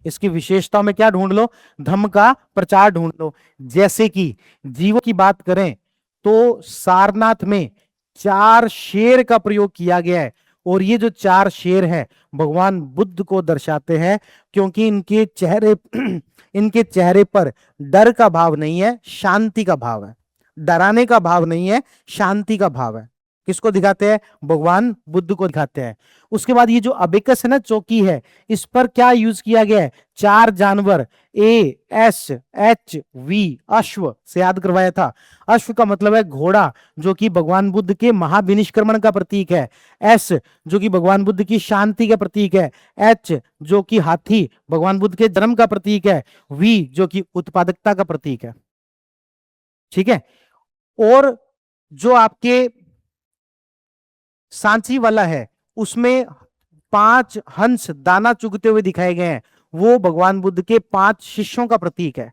इसकी विशेषताओं में क्या ढूंढ लो? धम्म का प्रचार ढूंढ लो। जैसे कि जीवों की बात करें तो सारनाथ में 4 शेर का प्रयोग किया गया है, और ये जो 4 शेर हैं भगवान बुद्ध को दर्शाते हैं, क्योंकि इनके चेहरे इनके चेहरे पर डर का भाव नहीं है, शांति का भाव है। डराने का भाव नहीं है, शांति का भाव है। किसको दिखाते हैं? भगवान बुद्ध को दिखाते हैं। उसके बाद ये जो अबेकस है ना, चौकी है, इस पर क्या यूज किया गया है? 4 जानवर, ASHV, अश्व से याद करवाया था। अश्व का मतलब है घोड़ा, जो कि भगवान बुद्ध के महाविनिष्क्रमण का प्रतीक है। S जो कि भगवान बुद्ध की शांति का प्रतीक है। H जो कि हाथी, भगवान बुद्ध के जन्म का प्रतीक है। V जो कि उत्पादकता का प्रतीक है। ठीक है, और जो आपके सांची वाला है उसमें 5 हंस दाना चुगते हुए दिखाए गए हैं, वो भगवान बुद्ध के 5 शिष्यों का प्रतीक है।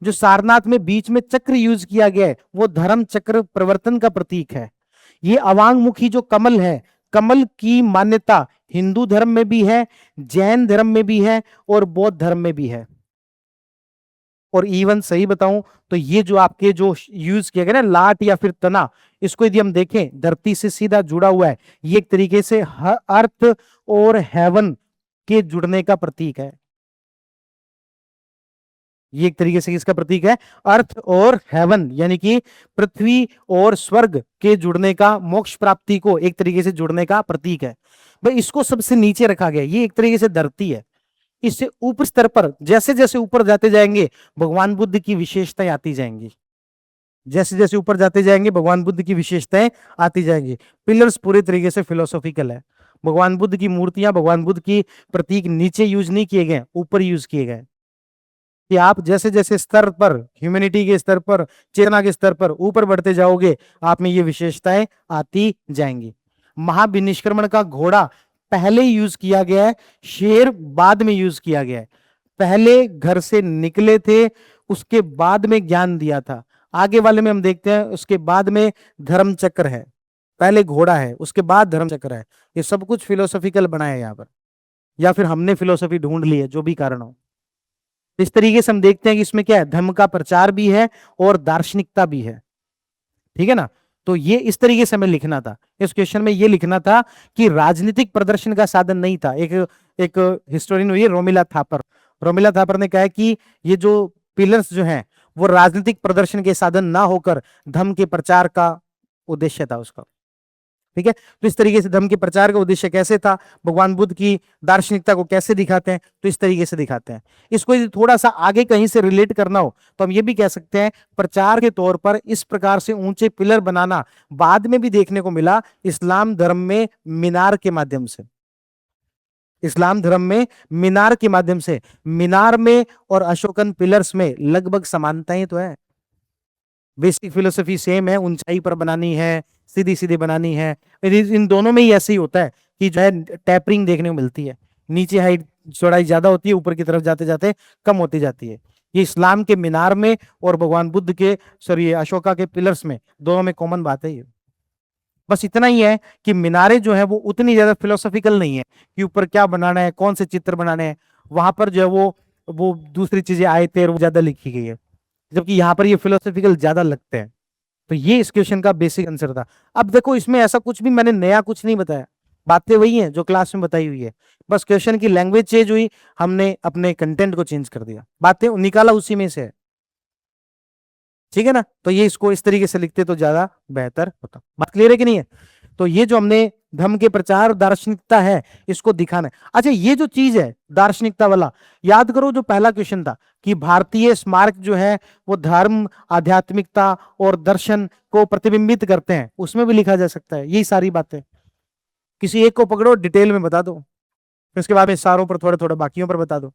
जो सारनाथ में बीच में चक्र यूज किया गया है वो धर्म चक्र प्रवर्तन का प्रतीक है। ये अवांगमुखी जो कमल है, कमल की मान्यता हिंदू धर्म में भी है, जैन धर्म में भी है, और बौद्ध धर्म में भी है। और इवन सही बताऊं तो ये जो आपके जो यूज किया गया ना, लाट या फिर तना, इसको यदि हम देखें धरती से सीधा जुड़ा हुआ है, ये एक तरीके से अर्थ और हेवन के जुड़ने का प्रतीक है। ये एक तरीके से किसका प्रतीक है? अर्थ और हेवन, यानी कि पृथ्वी और स्वर्ग के जुड़ने का, मोक्ष प्राप्ति को एक तरीके से जुड़ने का प्रतीक है। भाई इसको सबसे नीचे रखा गया, ये एक तरीके से धरती है। इससे ऊपर स्तर पर जैसे जैसे ऊपर जाते जाएंगे भगवान बुद्ध की विशेषताएं आती जाएंगी। जैसे जैसे ऊपर जाते जाएंगे भगवान बुद्ध की विशेषताएं आती जाएंगी। पिलर्स पूरे तरीके से फिलोसॉफिकल है। भगवान बुद्ध की मूर्तियां, भगवान बुद्ध की प्रतीक नीचे यूज नहीं किए गए, ऊपर यूज किए गए। कि आप जैसे जैसे स्तर पर, ह्यूमैनिटी के स्तर पर, चेतना के स्तर पर ऊपर बढ़ते जाओगे, आप में ये विशेषताएं आती जाएंगी। महाविनिष्क्रमण का घोड़ा पहले यूज किया गया है, शेर बाद में यूज किया गया है। पहले घर से निकले थे, उसके बाद में ज्ञान दिया था। आगे वाले में हम देखते हैं उसके बाद में धर्म चक्र है, पहले घोड़ा है उसके बाद धर्म चक्र है। ये सब कुछ फिलोसॉफिकल बनाया है यहाँ पर, या फिर हमने फिलोसॉफी ढूंढ ली है, जो भी कारण हो। इस तरीके से हम देखते हैं कि इसमें क्या है, धर्म का प्रचार भी है और दार्शनिकता भी है। ठीक है ना, तो ये इस तरीके से हमें लिखना था। इस क्वेश्चन में ये लिखना था कि राजनीतिक प्रदर्शन का साधन नहीं था। एक हिस्टोरियन हुई है रोमिला थापर। रोमिला थापर ने कहा है कि ये जो पिलर्स जो हैं वो राजनीतिक प्रदर्शन के साधन ना होकर धर्म के प्रचार का उद्देश्य था उसका। ठीक है, तो इस तरीके से धर्म के प्रचार का उद्देश्य कैसे था, भगवान बुद्ध की दार्शनिकता को कैसे दिखाते हैं, तो इस तरीके से दिखाते हैं। इसको यदि थोड़ा सा आगे कहीं से रिलेट करना हो तो हम ये भी कह सकते हैं, प्रचार के तौर पर इस प्रकार से ऊंचे पिलर बनाना बाद में भी देखने को मिला इस्लाम धर्म में मीनार के माध्यम से। इस्लाम धर्म में मीनार के माध्यम से, मीनार में और अशोकन पिलर्स में लगभग समानताएं तो है। बेसिक फिलोसफी सेम है, ऊंचाई पर बनानी है, सीधी सीधी बनानी है। इन दोनों में ही ऐसे ही होता है कि जो है टैपरिंग देखने को मिलती है, नीचे हाइट चौड़ाई ज्यादा होती है, ऊपर की तरफ जाते जाते कम होती जाती है। ये इस्लाम के मीनार में और भगवान बुद्ध के, सॉरी अशोका के पिलर्स में, दोनों में कॉमन बात है ये। बस इतना ही है कि मीनारे जो है वो उतनी ज्यादा फिलोसॉफिकल नहीं है कि ऊपर क्या बनाना है, कौन से चित्र बनाने हैं। वहां पर जो है वो दूसरी चीजें आयतें वो ज्यादा लिखी गई है, जबकि यहाँ पर ये फिलोसॉफिकल ज्यादा लगते हैं। तो ये इस क्वेश्चन का बेसिक आंसर था। अब देखो इसमें ऐसा कुछ भी मैंने नया कुछ नहीं बताया, बातें वही हैं जो क्लास में बताई हुई है, बस क्वेश्चन की लैंग्वेज चेंज हुई, हमने अपने कंटेंट को चेंज कर दिया, बातें निकाला उसी में से है। ठीक है ना, तो ये इसको इस तरीके से लिखते तो ज्यादा बेहतर होता। बात क्लियर है कि नहीं है? तो ये जो हमने धर्म के प्रचार दार्शनिकता है इसको दिखाना है। अच्छा, ये जो चीज है दार्शनिकता वाला, याद करो जो पहला क्वेश्चन था कि भारतीय स्मारक जो है वो धर्म, आध्यात्मिकता और दर्शन को प्रतिबिंबित करते हैं, उसमें भी लिखा जा सकता है यही सारी बातें। किसी एक को पकड़ो डिटेल में बता दो, फिर उसके बाद में सारों पर थोड़े थोड़े बाकियों पर बता दो।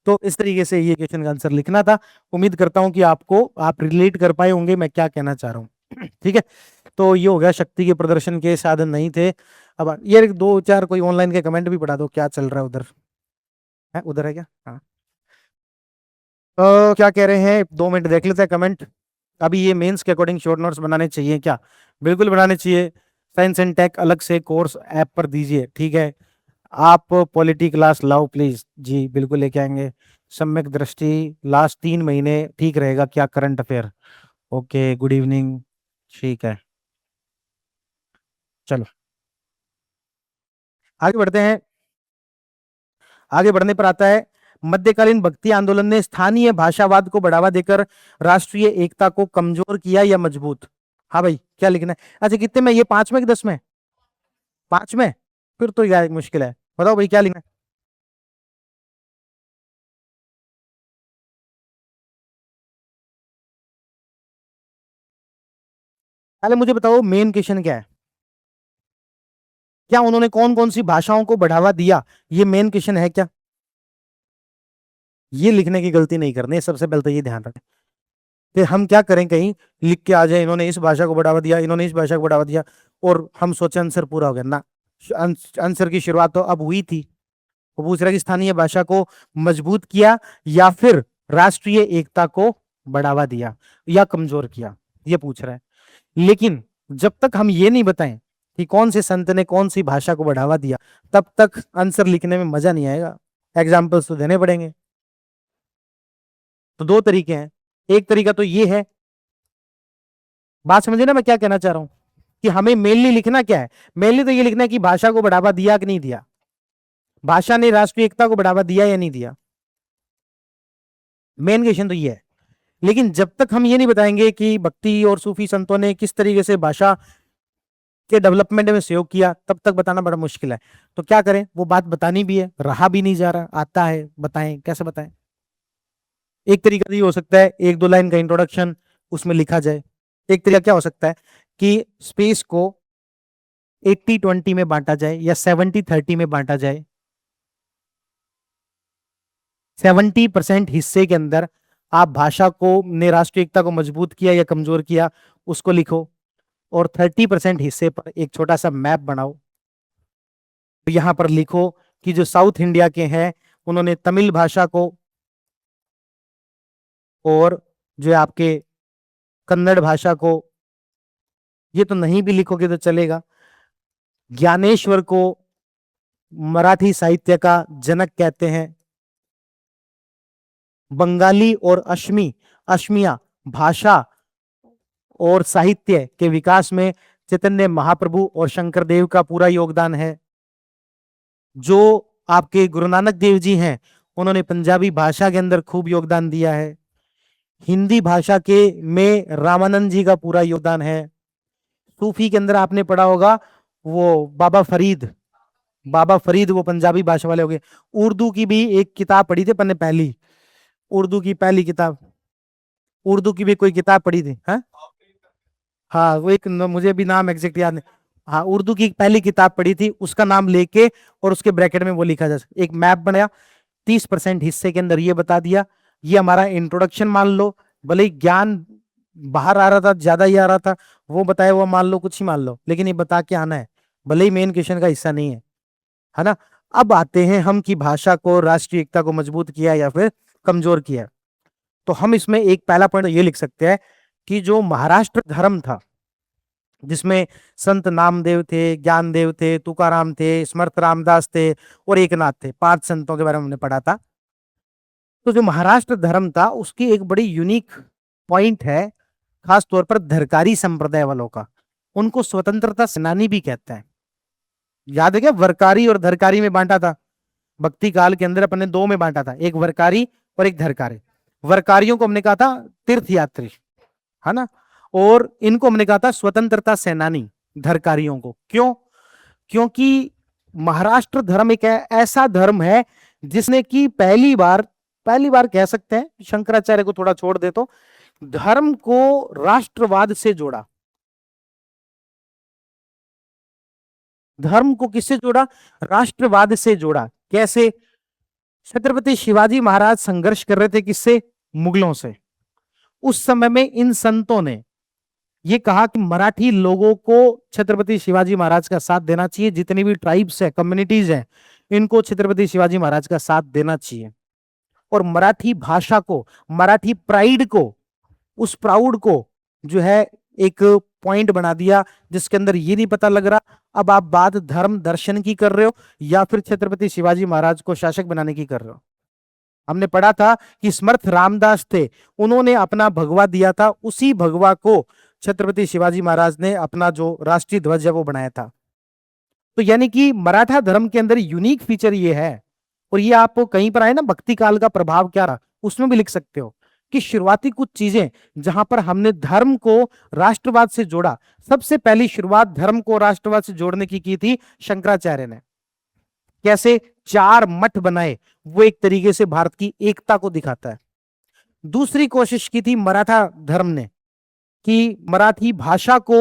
तो इस तरीके से ये क्वेश्चन का आंसर लिखना था। उम्मीद करता हूं कि आप रिलेट कर पाए होंगे मैं क्या कहना चाह रहा हूँ। ठीक है, तो ये हो गया, शक्ति के प्रदर्शन के साधन नहीं थे। अब ये 2-4 कोई ऑनलाइन के कमेंट भी पढ़ा दो, क्या चल रहा है उधर है? उधर है क्या? हाँ, क्या कह रहे हैं, 2 मिनट देख लेते हैं कमेंट। अभी ये मेंस के अकॉर्डिंग शॉर्ट नोट्स बनाने चाहिए क्या? बिल्कुल बनाने चाहिए। साइंस एंड टेक अलग से कोर्स ऐप पर दीजिए, ठीक है। आप पॉलिटी क्लास लाओ प्लीज जी, बिल्कुल लेके आएंगे। सम्यक दृष्टि लास्ट 3 महीने ठीक रहेगा क्या? Current affair, okay, good evening, ठीक है, चलो आगे बढ़ते हैं। आगे बढ़ने पर आता है, मध्यकालीन भक्ति आंदोलन ने स्थानीय भाषावाद को बढ़ावा देकर राष्ट्रीय एकता को कमजोर किया या मजबूत? हाँ भाई, क्या लिखना है? अच्छा, कितने में ये, 5 में कि 10 में? 5 में? फिर तो यार मुश्किल है, बताओ भाई क्या लिखना है। पहले मुझे बताओ मेन क्वेश्चन क्या है, क्या उन्होंने कौन कौन सी भाषाओं को बढ़ावा दिया? ये मेन क्वेश्चन है क्या? ये लिखने की गलती नहीं करनी है, सबसे पहले तो ये ध्यान रखें। फिर हम क्या करें, कहीं लिख के आ जाए इन्होंने इस भाषा को बढ़ावा दिया, इन्होंने इस भाषा को बढ़ावा दिया, और हम सोचे आंसर पूरा हो गया ना। आंसर की शुरुआत तो अब हुई थी। वो पूछ रहा है कि स्थानीय भाषा को मजबूत किया या फिर राष्ट्रीय एकता को बढ़ावा दिया या कमजोर किया, ये पूछ रहा है। लेकिन जब तक हम ये नहीं बताएं कि कौन से संत ने कौन सी भाषा को बढ़ावा दिया, तब तक आंसर लिखने में मजा नहीं आएगा। एग्जाम्पल्स तो देने पड़ेंगे। तो 2 तरीके हैं। एक तरीका तो ये है, बात समझे ना मैं क्या कहना चाह रहा हूं, कि हमें मेनली लिखना क्या है। मेनली तो ये लिखना है कि भाषा को बढ़ावा दिया कि नहीं दिया, भाषा ने राष्ट्रीय एकता को बढ़ावा दिया या नहीं दिया। मेन क्वेश्चन तो ये है। लेकिन जब तक हम ये नहीं बताएंगे कि भक्ति और सूफी संतों ने किस तरीके से भाषा के डेवलपमेंट में सहयोग किया, तब तक बताना बड़ा मुश्किल है। तो क्या करें, वो बात बतानी भी है, रहा भी नहीं जा रहा, आता है, बताएं कैसे बताएं। एक तरीका तो ये हो सकता है 1-2 लाइन का इंट्रोडक्शन उसमें लिखा जाए। एक तरीका क्या हो सकता है कि स्पेस को 80-20 में बांटा जाए या 70-30 में बांटा जाए। 70% हिस्से के अंदर आप भाषा को ने राष्ट्रीय एकता को मजबूत किया या कमजोर किया, उसको लिखो। और 30% हिस्से पर एक छोटा सा मैप बनाओ। तो यहां पर लिखो कि जो साउथ इंडिया के हैं उन्होंने तमिल भाषा को, और जो आपके कन्नड़ भाषा को, ये तो नहीं भी लिखोगे तो चलेगा। ज्ञानेश्वर को मराठी साहित्य का जनक कहते हैं। बंगाली और अश्मिया भाषा और साहित्य के विकास में चैतन्य महाप्रभु और शंकर देव का पूरा योगदान है। जो आपके गुरु नानक देव जी हैं उन्होंने पंजाबी भाषा के अंदर खूब योगदान दिया है। हिंदी भाषा के में रामानंद जी का पूरा योगदान है। सूफी के अंदर आपने पढ़ा होगा वो बाबा फरीद वो पंजाबी भाषा वाले हो गए। उर्दू की भी एक किताब पढ़ी थी पन्ने, पहली उर्दू की पहली किताब, उर्दू की भी कोई किताब पढ़ी थी, हाँ हाँ, वो एक मुझे भी नाम एग्जैक्ट याद नहीं। हाँ, उर्दू की पहली किताब पढ़ी थी, उसका नाम लेके और उसके ब्रैकेट में वो लिखा जा सकता। एक मैप बनाया, 30% हिस्से के अंदर ये बता दिया, ये हमारा इंट्रोडक्शन मान लो। भले ही ज्ञान बाहर आ रहा था, ज्यादा ही आ रहा था, वो बताया हुआ मान लो, कुछ ही मान लो, लेकिन ये बता के आना है, भले ही मेन क्वेश्चन का हिस्सा नहीं है ना। अब आते हैं हम कि भाषा को राष्ट्रीय एकता को मजबूत किया या फिर कमजोर किया। तो हम इसमें एक पहला पॉइंट ये लिख सकते हैं कि जो महाराष्ट्र धर्म था, जिसमें संत नामदेव थे, ज्ञानदेव थे, तुकाराम थे, समर्थ रामदास थे और एकनाथ थे, 5 संतों के बारे में हमने पढ़ा था। तो जो महाराष्ट्र धर्म था उसकी एक बड़ी यूनिक पॉइंट है, खास तौर पर धरकारी संप्रदाय वालों का, उनको स्वतंत्रता सेनानी भी कहते हैं। याद है क्या, वरकारी और धरकारी में बांटा था। भक्ति काल के अंदर अपने 2 में बांटा था, एक वरकारी और एक धरकारी। वरकारियों को हमने कहा था तीर्थ यात्री, है ना, और इनको हमने कहा था स्वतंत्रता सेनानी, धरकारियों को। क्यों? क्योंकि महाराष्ट्र धर्म एक ऐसा धर्म है जिसने की पहली बार कह सकते हैं, शंकराचार्य को थोड़ा छोड़ दे तो, धर्म को राष्ट्रवाद से जोड़ा। धर्म को किससे जोड़ा? राष्ट्रवाद से जोड़ा। कैसे? छत्रपति शिवाजी महाराज संघर्ष कर रहे थे किससे? मुगलों से। उस समय में इन संतों ने ये कहा कि मराठी लोगों को छत्रपति शिवाजी महाराज का साथ देना चाहिए, जितनी भी ट्राइब्स है, कम्युनिटीज है, इनको छत्रपति शिवाजी महाराज का साथ देना चाहिए। और मराठी भाषा को, मराठी प्राइड को, उस प्राउड को जो है एक पॉइंट बना दिया, जिसके अंदर ये नहीं पता लग रहा अब आप बात धर्म दर्शन की कर रहे हो या फिर छत्रपति शिवाजी महाराज को शासक बनाने की कर रहे हो। हमने पढ़ा था कि समर्थ रामदास थे, उन्होंने अपना भगवा दिया था, उसी भगवा को छत्रपति शिवाजी महाराज ने अपना जो राष्ट्रीय ध्वज है वो बनाया था। तो यानी कि मराठा धर्म के अंदर यूनिक फीचर ये है, और ये आप कहीं पर आए ना भक्ति काल का प्रभाव क्या रहा, उसमें भी लिख सकते हो कि शुरुआती कुछ चीजें जहां पर हमने धर्म को राष्ट्रवाद से जोड़ा। सबसे पहली शुरुआत धर्म को राष्ट्रवाद से जोड़ने की थी शंकराचार्य ने। कैसे? 4 मठ बनाए, वो एक तरीके से भारत की एकता को दिखाता है। दूसरी कोशिश की थी मराठा धर्म ने कि मराठी भाषा को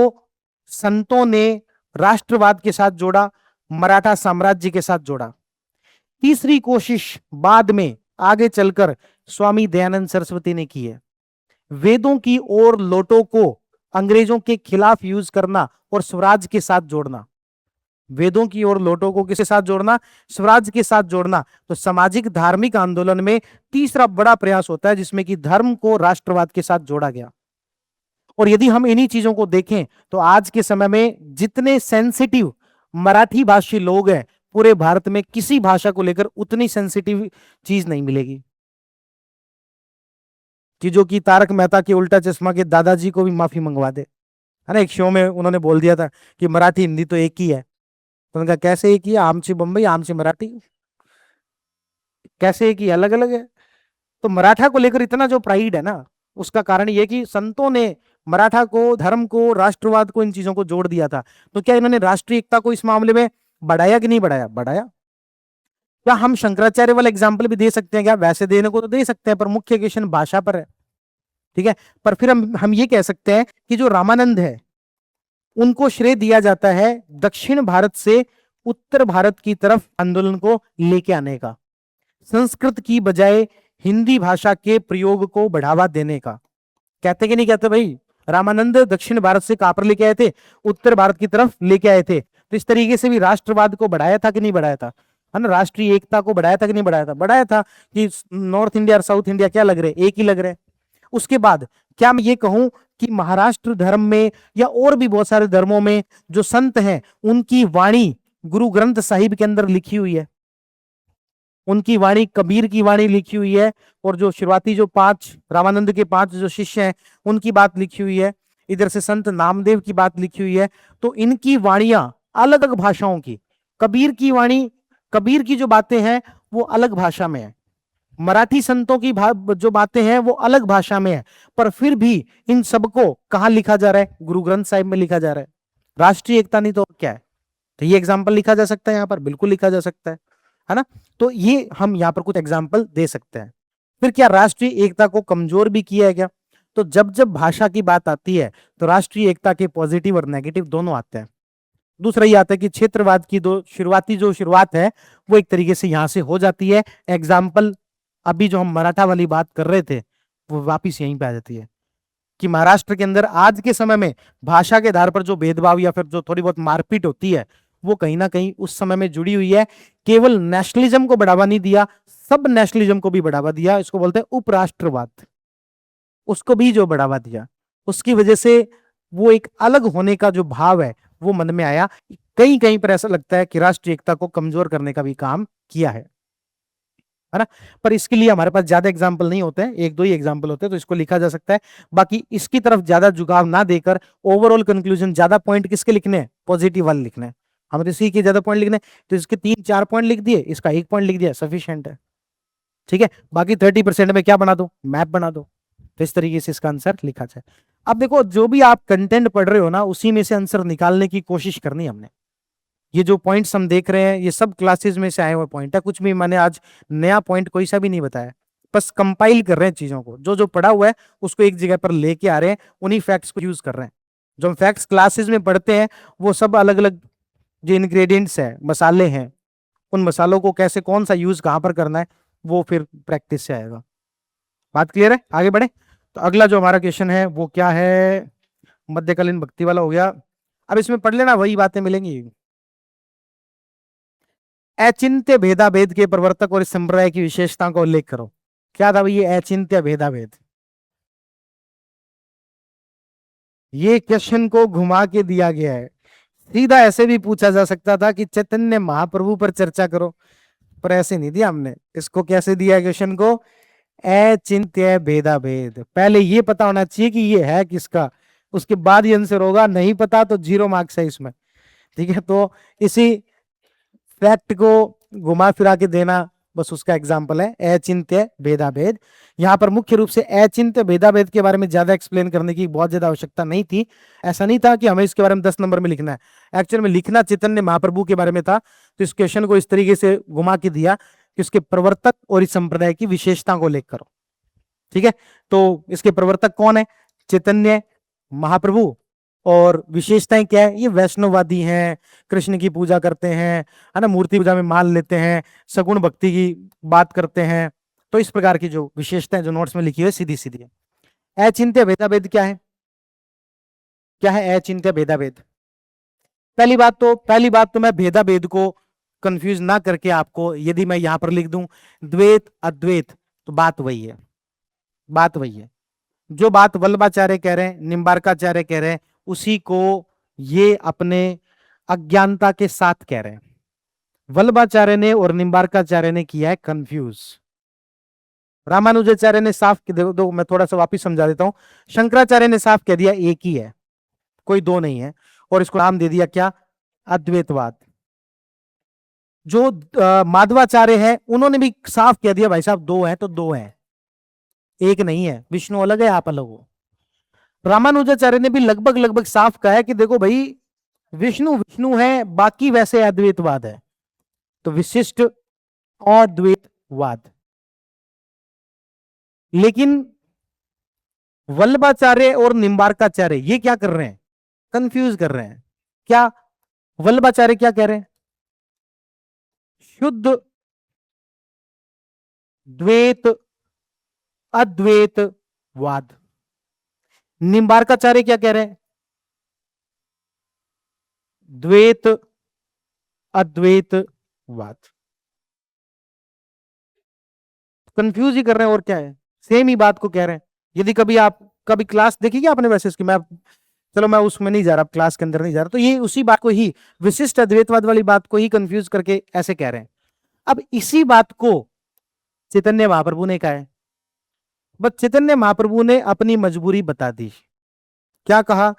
संतों ने राष्ट्रवाद के साथ जोड़ा, मराठा साम्राज्य के साथ जोड़ा। तीसरी कोशिश बाद में आगे चलकर स्वामी दयानंद सरस्वती ने की है, वेदों की ओर लोटों को अंग्रेजों के खिलाफ यूज करना और स्वराज के साथ जोड़ना। वेदों की ओर लोटों को किसके साथ जोड़ना? स्वराज के साथ जोड़ना। तो सामाजिक धार्मिक आंदोलन में तीसरा बड़ा प्रयास होता है जिसमें कि धर्म को राष्ट्रवाद के साथ जोड़ा गया। और यदि हम इन्हीं चीजों को देखें तो आज के समय में जितने सेंसिटिव मराठी भाषी लोग हैं पूरे भारत में, किसी भाषा को लेकर उतनी सेंसिटिव चीज नहीं मिलेगी। कि जो कि तारक मेहता के उल्टा चश्मा के दादाजी को भी माफी मंगवा दे, है ना। एक शो में उन्होंने बोल दिया था कि मराठी हिंदी तो एक ही है। तो उनका कैसे एक ही है? आमची बम्बई, आमची मराठी, कैसे एक ही? अलग अलग है। तो मराठा को लेकर इतना जो प्राइड है ना, उसका कारण यह कि संतों ने मराठा को, धर्म को, राष्ट्रवाद को, इन चीजों को जोड़ दिया था। तो क्या इन्होंने राष्ट्रीय एकता को इस मामले में बढ़ाया कि नहीं बढ़ाया? बढ़ाया। क्या हम शंकराचार्य वाला एग्जाम्पल भी दे सकते हैं क्या? वैसे देने को तो दे सकते हैं, पर मुख्य क्वेश्चन भाषा पर है, ठीक है। पर फिर हम ये कह सकते हैं कि जो रामानंद है उनको श्रेय दिया जाता है दक्षिण भारत से उत्तर भारत की तरफ आंदोलन को लेके आने का, संस्कृत की बजाय हिंदी भाषा के प्रयोग को बढ़ावा देने का। कहते कि नहीं कहते भाई? रामानंद दक्षिण भारत से कहां पर लेके आए थे? उत्तर भारत की तरफ लेके आए थे। तो इस तरीके से भी राष्ट्रवाद को बढ़ाया था कि नहीं बढ़ाया था, है ना। राष्ट्रीय एकता को बढ़ाया था कि नहीं बढ़ाया था? बढ़ाया था। कि नॉर्थ इंडिया और साउथ इंडिया क्या लग रहे? एक ही लग रहे। उसके बाद क्या मैं ये कहूं कि महाराष्ट्र धर्म में या और भी बहुत सारे धर्मों में जो संत हैं उनकी वाणी गुरु ग्रंथ साहिब के अंदर लिखी हुई है, उनकी वाणी, कबीर की वाणी लिखी हुई है, और जो शुरुआती जो 5 रामानंद के 5 जो शिष्य हैं उनकी बात लिखी हुई है, इधर से संत नामदेव की बात लिखी हुई है। तो इनकी वाणियां अलग अलग भाषाओं की, कबीर की वाणी, कबीर की जो बातें हैं वो अलग भाषा में है, मराठी संतों की जो बातें हैं वो अलग भाषा में है, पर फिर भी इन सबको कहां लिखा जा रहा है? गुरु ग्रंथ साहिब में लिखा जा रहा है। राष्ट्रीय एकता नहीं तो क्या है? तो ये एग्जाम्पल लिखा जा सकता है यहां पर, बिल्कुल लिखा जा सकता है ना। तो ये हम यहां पर कुछ एग्जाम्पल दे सकते हैं। फिर क्या राष्ट्रीय एकता को कमजोर भी किया है क्या? तो जब जब भाषा की बात आती है तो राष्ट्रीय एकता के पॉजिटिव और नेगेटिव दोनों आते हैं। दूसरा ये आता है कि क्षेत्रवाद की जो शुरुआत है वो एक तरीके से यहां से हो जाती है। एग्जाम्पल अभी जो हम मराठा वाली बात कर रहे थे वो वापिस यहीं पे आ जाती है कि महाराष्ट्र के अंदर आज के समय में भाषा के आधार पर जो भेदभाव या फिर जो थोड़ी बहुत मारपीट होती है वो कहीं ना कहीं उस समय में जुड़ी हुई है। केवल नेशनलिज्म को बढ़ावा नहीं दिया, सब नेशनलिज्म को भी बढ़ावा दिया। इसको बोलते हैं उपराष्ट्रवाद, उसको भी जो बढ़ावा दिया उसकी वजह से वो एक अलग होने का जो भाव है वो मन में आया। कहीं कहीं पर ऐसा लगता है कि राष्ट्रीय एकता को कमजोर करने का भी काम किया है ना। पर इसके लिए हमारे पास ज्यादा एग्जाम्पल नहीं होते हैं, 1-2 ही एग्जाम्पल होते हैं, तो इसको लिखा जा सकता है। बाकी इसकी तरफ ज्यादा झुकाव ना देकर ओवरऑल कंक्लूजन, ज्यादा पॉइंट किसके लिखने हैं? पॉजिटिव वाले लिखने हैं। हमें तो इसी के ज्यादा पॉइंट लिखने, तो इसके 3-4 पॉइंट लिख दिए, इसका 1 पॉइंट लिख दिया, सफिशिएंट है, ठीक है। बाकी 30% में क्या बना दो? मैप बना दो। तो इस तरीके से इसका आंसर लिखा जाए। अब देखो, जो भी आप कंटेंट पढ़ रहे हो ना उसी में से आंसर निकालने की कोशिश करनी है हमने। ये जो पॉइंट्स हम देख रहे हैं ये सब क्लासेस में से आए हुए पॉइंट है, कुछ भी मैंने आज नया पॉइंट कोई सा भी नहीं बताया, बस कंपाइल कर रहे हैं चीजों को। जो जो पढ़ा हुआ है उसको एक जगह पर लेके आ रहे हैं, उन्हीं फैक्ट्स को यूज कर रहे हैं। जो हम फैक्ट्स क्लासेस में पढ़ते हैं वो सब अलग अलग जो इंग्रेडिएंट्स है, मसाले हैं, उन मसालों को कैसे, कौन सा यूज कहां पर करना है वो फिर प्रैक्टिस से आएगा। बात क्लियर है? आगे बढ़े। तो अगला जो हमारा क्वेश्चन है वो क्या है? मध्यकालीन भक्ति वाला हो गया। अब इसमें पढ़ लेना, वही बातें मिलेंगी। अचिंत्य भेदाभेद के प्रवर्तक और इस संप्रदाय की विशेषता का उल्लेख करो। क्या था भाई? ये अचिंत्य भेदाभेद। ये क्वेश्चन को घुमा के दिया गया है। सीधा ऐसे भी पूछा जा सकता था कि चैतन्य महाप्रभु पर चर्चा करो, पर ऐसे नहीं दिया हमने। इसको कैसे दिया है क्वेश्चन को? अचिंत्य भेदाभेद। पहले ये पता होना चाहिए कि ये है किसका, उसके बाद ये आंसर होगा। नहीं पता तो 0 मार्क्स है इसमें, ठीक है। तो इसी फैक्ट को घुमा फिरा के देना बस उसका एग्जाम्पल है अचिंत्य भेदाभेद। यहां पर मुख्य रूप से अचिंत्य भेदाभेद के बारे में ज्यादा एक्सप्लेन करने की बहुत ज्यादा आवश्यकता नहीं थी। ऐसा नहीं था कि हमें इसके बारे में 10 नंबर में लिखना है, एक्चुअल में लिखना चैतन्य महाप्रभु के बारे में था। तो इस क्वेश्चन को इस तरीके से घुमा के दिया कि उसके प्रवर्तक और इस संप्रदाय की विशेषता को लेकर, ठीक है। तो इसके प्रवर्तक कौन है? चैतन्य महाप्रभु। और विशेषताएं क्या है? ये वैष्णववादी हैं, कृष्ण की पूजा करते हैं, है ना, मूर्ति पूजा में मान लेते हैं, सगुण भक्ति की बात करते हैं। तो इस प्रकार की जो विशेषताएं जो नोट्स में लिखी हुई है सीधी सीधी है। अचिंत्य भेदाभेद क्या है? क्या है अचिंत्य भेदाभेद? पहली बात तो मैं भेदाभेद को कंफ्यूज ना करके आपको, यदि मैं यहां पर लिख दूं द्वैत अद्वैत, तो बात वही है। बात वही है जो बात वल्लभाचार्य कह रहे हैं, निम्बार्काचार्य कह रहे हैं, उसी को ये अपने अज्ञानता के साथ कह रहे हैं। वल्लभाचार्य ने और निम्बार्काचार्य ने किया है कंफ्यूज। रामानुजाचार्य ने साफ दो, मैं थोड़ा सा वापिस समझा देता हूं। शंकराचार्य ने साफ कह दिया एक ही है, कोई दो नहीं है, और इसको नाम दे दिया क्या? अद्वैतवाद। जो माधवाचार्य है उन्होंने भी साफ कह दिया भाई साहब दो है तो दो है, एक नहीं है, विष्णु अलग है आप अलग हो। रामानुजाचार्य ने भी लगभग लगभग साफ कहा है कि देखो भाई विष्णु विष्णु है, बाकी वैसे अद्वैतवाद है। तो विशिष्ट और द्वैतवाद। लेकिन वल्लभाचार्य और निम्बार्काचार्य ये क्या कर रहे हैं? कंफ्यूज कर रहे हैं। क्या वल्लभाचार्य क्या कह रहे हैं? शुद्ध द्वैत अद्वैतवाद। निम्बार्काचार्य क्या कह रहे हैं? द्वैत अद्वैतवाद। कंफ्यूज ही कर रहे हैं और क्या है, सेम ही बात को कह रहे हैं। यदि कभी क्लास देखी क्या आपने वैसे इसकी? चलो मैं उसमें नहीं जा रहा, क्लास के अंदर नहीं जा रहा। तो ये उसी बात को ही, विशिष्ट अद्वैतवाद वाली बात को ही कंफ्यूज करके ऐसे कह रहे हैं। अब इसी बात को चैतन्य महाप्रभु ने कहा है, बस चैतन्य महाप्रभु ने अपनी मजबूरी बता दी। क्या कहा?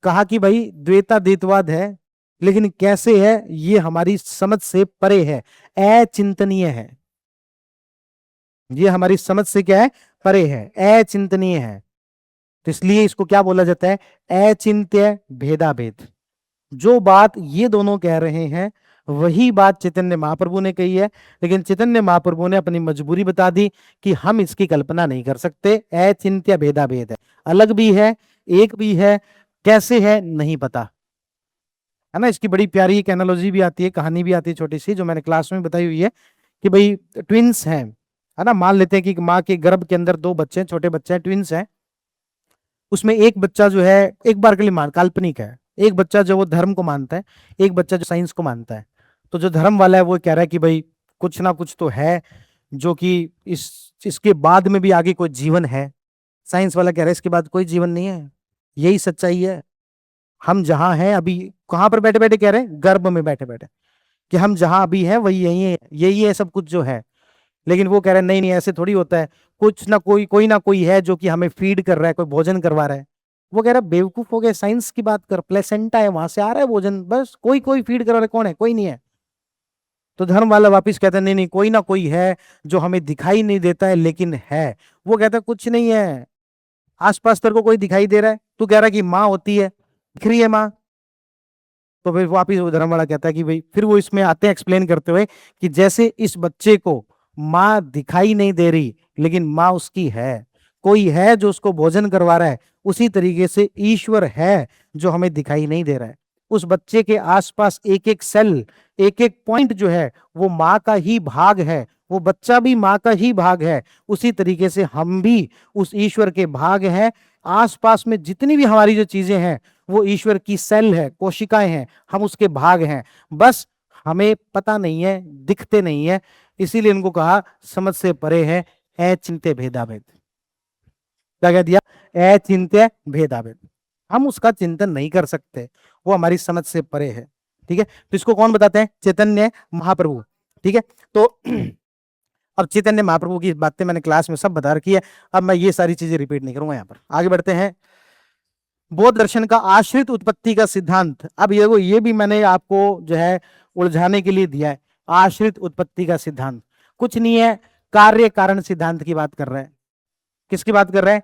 कहा कि भाई द्वैताद्वैतवाद है, लेकिन कैसे है ये हमारी समझ से परे है, अचिंतनीय है। ये हमारी समझ से क्या है? परे है, अचिंतनीय है। तो इसलिए इसको क्या बोला जाता है? अचिंत्य भेदाभेद। जो बात ये दोनों कह रहे हैं वही बात चैतन्य महाप्रभु ने कही है, लेकिन चैतन्य महाप्रभु ने अपनी मजबूरी बता दी कि हम इसकी कल्पना नहीं कर सकते। अचिंत्य भेदाभेद है, अलग भी है, एक भी है, कैसे है नहीं पता, है ना। इसकी बड़ी प्यारी एक एनालॉजी भी आती है, कहानी भी आती है छोटी सी, जो मैंने क्लास में बताई हुई है कि भाई ट्विंस हैं, है ना। मान लेते हैं कि माँ के गर्भ के अंदर दो बच्चे, छोटे बच्चे हैं, ट्विंस हैं। उसमें एक बच्चा जो है एक बार के लिए काल्पनिक है, एक बच्चा जो वो धर्म को मानता है, एक बच्चा जो साइंस को मानता है। तो जो धर्म वाला है वो कह रहा है कि भाई कुछ ना कुछ तो है, जो कि इसके बाद में भी आगे कोई जीवन है। साइंस वाला कह रहा है इसके बाद कोई जीवन नहीं है, यही सच्चाई है। हम जहां हैं अभी, कहां पर बैठे बैठे कह रहे हैं? गर्भ में बैठे बैठे, कि हम जहां अभी हैं वही यही है सब कुछ जो है। लेकिन वो कह रहे हैं नहीं नहीं, ऐसे थोड़ी होता है, कुछ ना कोई ना कोई है जो कि हमें फीड कर रहा है, कोई भोजन करवा रहा है। वो कह रहा है बेवकूफ हो गए, साइंस की बात कर, प्लेसेंटा है वहां से आ रहा है भोजन, बस कोई फीड करवा रहा है, कौन है? कोई नहीं है। तो धर्म वाला वापिस कहता है नहीं नहीं, कोई ना कोई है जो हमें दिखाई नहीं देता है लेकिन है। वो कहता है कुछ नहीं है, आसपास तेरे को कोई दिखाई दे रहा है, तू कह रहा है कि माँ होती है, दिख रही है माँ। तो फिर वापिस वो धर्म वाला कहता है कि भाई, फिर वो इसमें आते हैं एक्सप्लेन करते हुए कि जैसे इस बच्चे को माँ दिखाई नहीं दे रही लेकिन माँ उसकी है, कोई है जो उसको भोजन करवा रहा है, उसी तरीके से ईश्वर है जो हमें दिखाई नहीं दे रहा है। उस बच्चे के आसपास एक एक सेल, एक एक पॉइंट जो है वो माँ का ही भाग है, वो बच्चा भी माँ का ही भाग है। उसी तरीके से हम भी उस ईश्वर के भाग हैं। आसपास में जितनी भी हमारी जो चीजें हैं वो ईश्वर की सेल है, कोशिकाएं हैं, हम उसके भाग हैं, बस हमें पता नहीं है, दिखते नहीं है। इसीलिए इनको कहा समझ से परे है, अचिंत्य भेदाभेद। क्या कह दिया? अचिंत्य भेदाभेद। हम उसका चिंतन नहीं कर सकते, वो हमारी समझ से परे है। ठीक है, तो इसको कौन बताते हैं? चैतन्य महाप्रभु। ठीक है, तो अब चैतन्य महाप्रभु की बातें मैंने क्लास में सब बता रखी है, अब मैं ये सारी चीजें रिपीट नहीं करूंगा। यहाँ पर आगे बढ़ते हैं। बौद्ध दर्शन का आश्रित उत्पत्ति का सिद्धांत। अब ये भी मैंने आपको जो है उलझाने के लिए दिया है। आश्रित उत्पत्ति का सिद्धांत कुछ नहीं है, कार्य कारण सिद्धांत की बात कर रहे हैं। किसकी बात कर रहे हैं?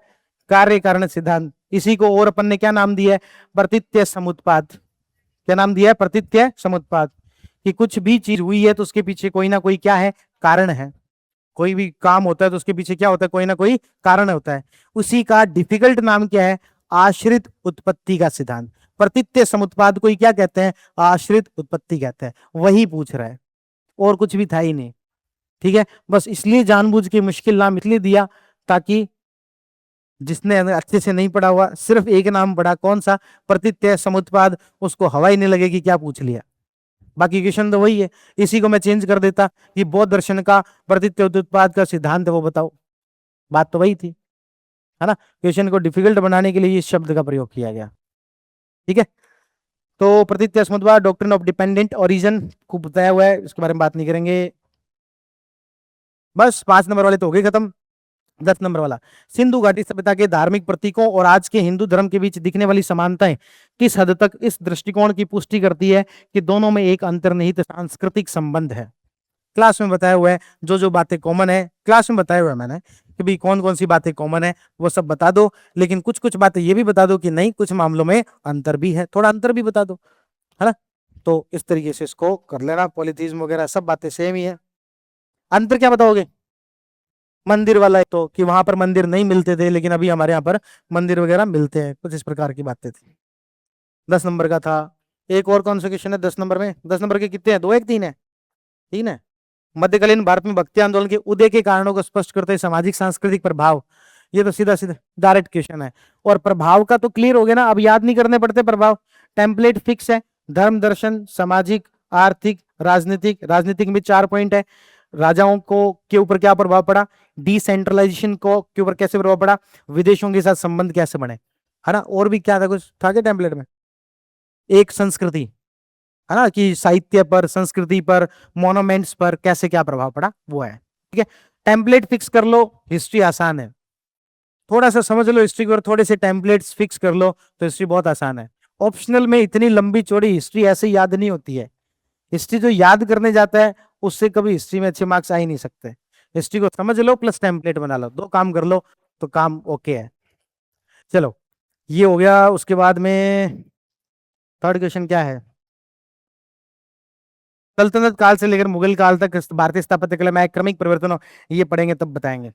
कार्य कारण सिद्धांत। इसी को और अपन ने क्या नाम दिया है? प्रतीत्य समुत्पाद। क्या नाम दिया है? प्रतीत्य समुत्पाद। कि कुछ भी चीज हुई है तो उसके पीछे कोई ना कोई क्या है? कारण है। कोई भी काम होता है तो उसके पीछे क्या होता है? कोई ना कोई कारण होता है। उसी का डिफिकल्ट नाम क्या है? आश्रित उत्पत्ति का सिद्धांत। प्रतीत्य समुत्पाद को ही क्या कहते हैं? आश्रित उत्पत्ति कहते हैं। वही पूछ रहा है, और कुछ भी था ही नहीं। ठीक है, बस इसलिए जानबूझ के मुश्किल नाम इसलिए दिया ताकि जिसने अच्छे से नहीं पढ़ा हुआ, सिर्फ एक नाम पढ़ा, कौन सा? प्रतीत्य समुत्पाद, उसको हवा ही नहीं लगेगी क्या पूछ लिया। बाकी क्वेश्चन तो वही है। इसी को मैं चेंज कर देता कि बौद्ध दर्शन का प्रतीत्य उत्पाद का सिद्धांत है वो बताओ, बात तो वही थी, है ना। क्वेश्चन को डिफिकल्ट बनाने के लिए इस शब्द का प्रयोग किया गया। ठीक है, तो प्रतीत्य समुत्पाद, डॉक्ट्रिन ऑफ डिपेंडेंट ओरिजिन खूब बताया हुआ है, इसके बारे में बात नहीं करेंगे। बस 5 नंबर वाले तो हो गए खत्म। 10 नंबर वाला, सिंधु घाटी सभ्यता के धार्मिक प्रतीकों और आज के हिंदू धर्म के बीच दिखने वाली समानताएं किस हद तक इस दृष्टिकोण की पुष्टि करती है कि दोनों में एक अंतर्निहित सांस्कृतिक संबंध है। क्लास में बताया हुआ है, जो जो बातें कॉमन है क्लास में बताया हुआ है मैंने कि भाई कौन कौन सी बातें कॉमन है वो सब बता दो, लेकिन कुछ कुछ बातें ये भी बता दो कि नहीं कुछ मामलों में अंतर भी है, थोड़ा अंतर भी बता दो, है ना। तो इस तरीके से इसको कर लेना। पॉलिथिज्म वगैरह सब बातें सेम ही है। अंतर क्या बताओगे? मंदिर वाला है तो कि वहां पर मंदिर नहीं मिलते थे, लेकिन अभी हमारे यहाँ पर मंदिर वगैरह मिलते हैं, कुछ इस प्रकार की बातें थी। 10 नंबर का था। एक और कौन सा क्वेश्चन है 10 नंबर में? 10 नंबर के कितने हैं? 2 1 3 है? 3 है। मध्यकालीन भारत में भक्ति आंदोलन के उदय के कारणों को स्पष्ट करते सामाजिक सांस्कृतिक प्रभाव। ये तो सीधा सीधा डायरेक्ट क्वेश्चन है, और प्रभाव का तो क्लियर हो गया ना, अब याद नहीं करने पड़ते प्रभाव, टेम्पलेट फिक्स है। धर्म, दर्शन, सामाजिक, आर्थिक, राजनीतिक। राजनीतिक में 4 पॉइंट है। राजाओं को के ऊपर क्या प्रभाव पड़ा? डिसेंट्रलाइजेशन को के ऊपर कैसे प्रभाव पड़ा? विदेशों के साथ संबंध कैसे बने, है ना। और भी क्या था, कुछ था क्या टेम्पलेट में? एक संस्कृति, है ना, कि साहित्य पर, संस्कृति पर, मोनूमेंट्स पर कैसे क्या प्रभाव पड़ा वो है। ठीक है, टेम्पलेट फिक्स कर लो, हिस्ट्री आसान है। थोड़ा सा समझ लो हिस्ट्री को, थोड़े से टेम्पलेट्स फिक्स कर लो तो हिस्ट्री बहुत आसान है। ऑप्शनल में इतनी लंबी चौड़ी हिस्ट्री ऐसे याद नहीं होती है। हिस्ट्री जो याद करने जाता है उससे कभी हिस्ट्री में अच्छे मार्क्स आ ही नहीं सकते। हिस्ट्री को समझ लो प्लस टेम्पलेट बना लो, 2 काम कर लो तो काम ओके है। चलो ये हो गया। उसके बाद में थर्ड क्वेश्चन क्या है? सल्तनत काल से लेकर मुगल काल तक भारतीय स्थापत्य कला में क्रमिक परिवर्तनों, ये पढ़ेंगे तब बताएंगे।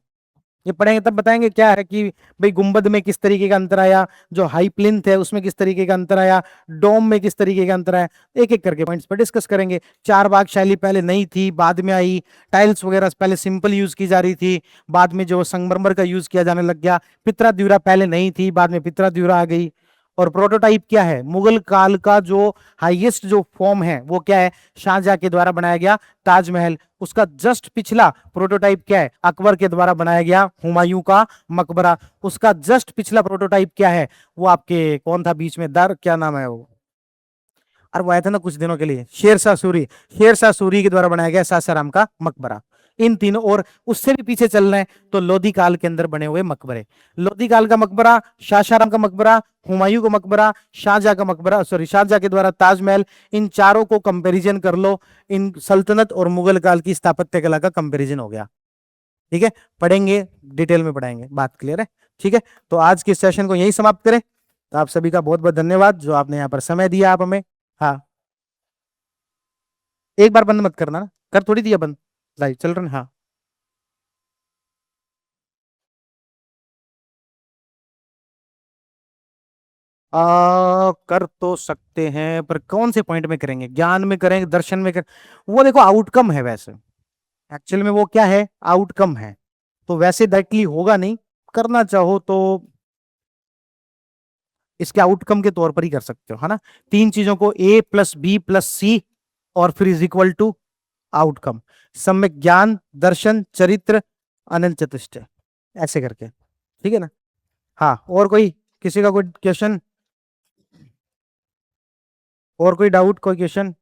ये पढ़ेंगे तब बताएंगे क्या है कि भाई गुंबद में किस तरीके का अंतर आया, जो हाई प्लिंथ है उसमें किस तरीके का अंतर आया, डोम में किस तरीके का अंतर आया, एक एक करके पॉइंट्स पर डिस्कस करेंगे। 4 बाग शैली पहले नहीं थी, बाद में आई। टाइल्स वगैरह पहले सिंपल यूज की जा रही थी, बाद में जो संगमरमर का यूज किया जाने लग गया। पित्रा द्यूरा पहले नहीं थी, बाद में पित्रा द्यूरा आ गई। और प्रोटोटाइप क्या है? मुगल काल का जो हाईएस्ट जो फॉर्म है वो क्या है? शाहजहां के द्वारा बनाया गया ताजमहल। उसका जस्ट पिछला प्रोटोटाइप क्या है? अकबर के द्वारा बनाया गया हुमायूं का मकबरा। उसका जस्ट पिछला प्रोटोटाइप क्या है? वो आपके कौन था बीच में, दर क्या नाम है वो, और वो आया था ना कुछ दिनों के लिए, शेरशाह सूरी। शेरशाह सूरी के द्वारा बनाया गया सासाराम का मकबरा। इन तीनों, और उससे भी पीछे चलना है तो लोधी काल के अंदर बने हुए मकबरे। लोधी काल का मकबरा, शाहशाराम का मकबरा, हुमायूं का मकबरा, शाहजहां का मकबरा, सॉरी शाहजहां के द्वारा ताजमहल। इन चारों को कंपैरिजन कर लो, इन सल्तनत और मुगल काल की स्थापत्य कला का कंपैरिजन हो गया। ठीक है, पढ़ेंगे डिटेल में पढ़ाएंगे, बात क्लियर है। ठीक है, तो आज के सेशन को यही समाप्त करें। तो आप सभी का बहुत बहुत धन्यवाद जो आपने यहाँ पर समय दिया आप हमें। हाँ, एक बार बंद मत करना ना, कर थोड़ी दिया बंद, लाइव चल रहा है। हाँ, कर तो सकते हैं पर कौन से पॉइंट में करेंगे? ज्ञान में करेंगे, दर्शन में वो देखो आउटकम है वैसे, एक्चुअल में वो क्या है? आउटकम है। तो वैसे डायरेक्टली होगा नहीं, करना चाहो तो इसके आउटकम के तौर पर ही कर सकते हो, है ना। 3 चीजों को A + B + C और फिर इज इक्वल टू आउटकम। सम्यक ज्ञान, दर्शन, चरित्र अनंत चतुष्टय, ऐसे करके, ठीक है ना। हाँ, और कोई, किसी का कोई क्वेश्चन, और कोई डाउट, कोई क्वेश्चन?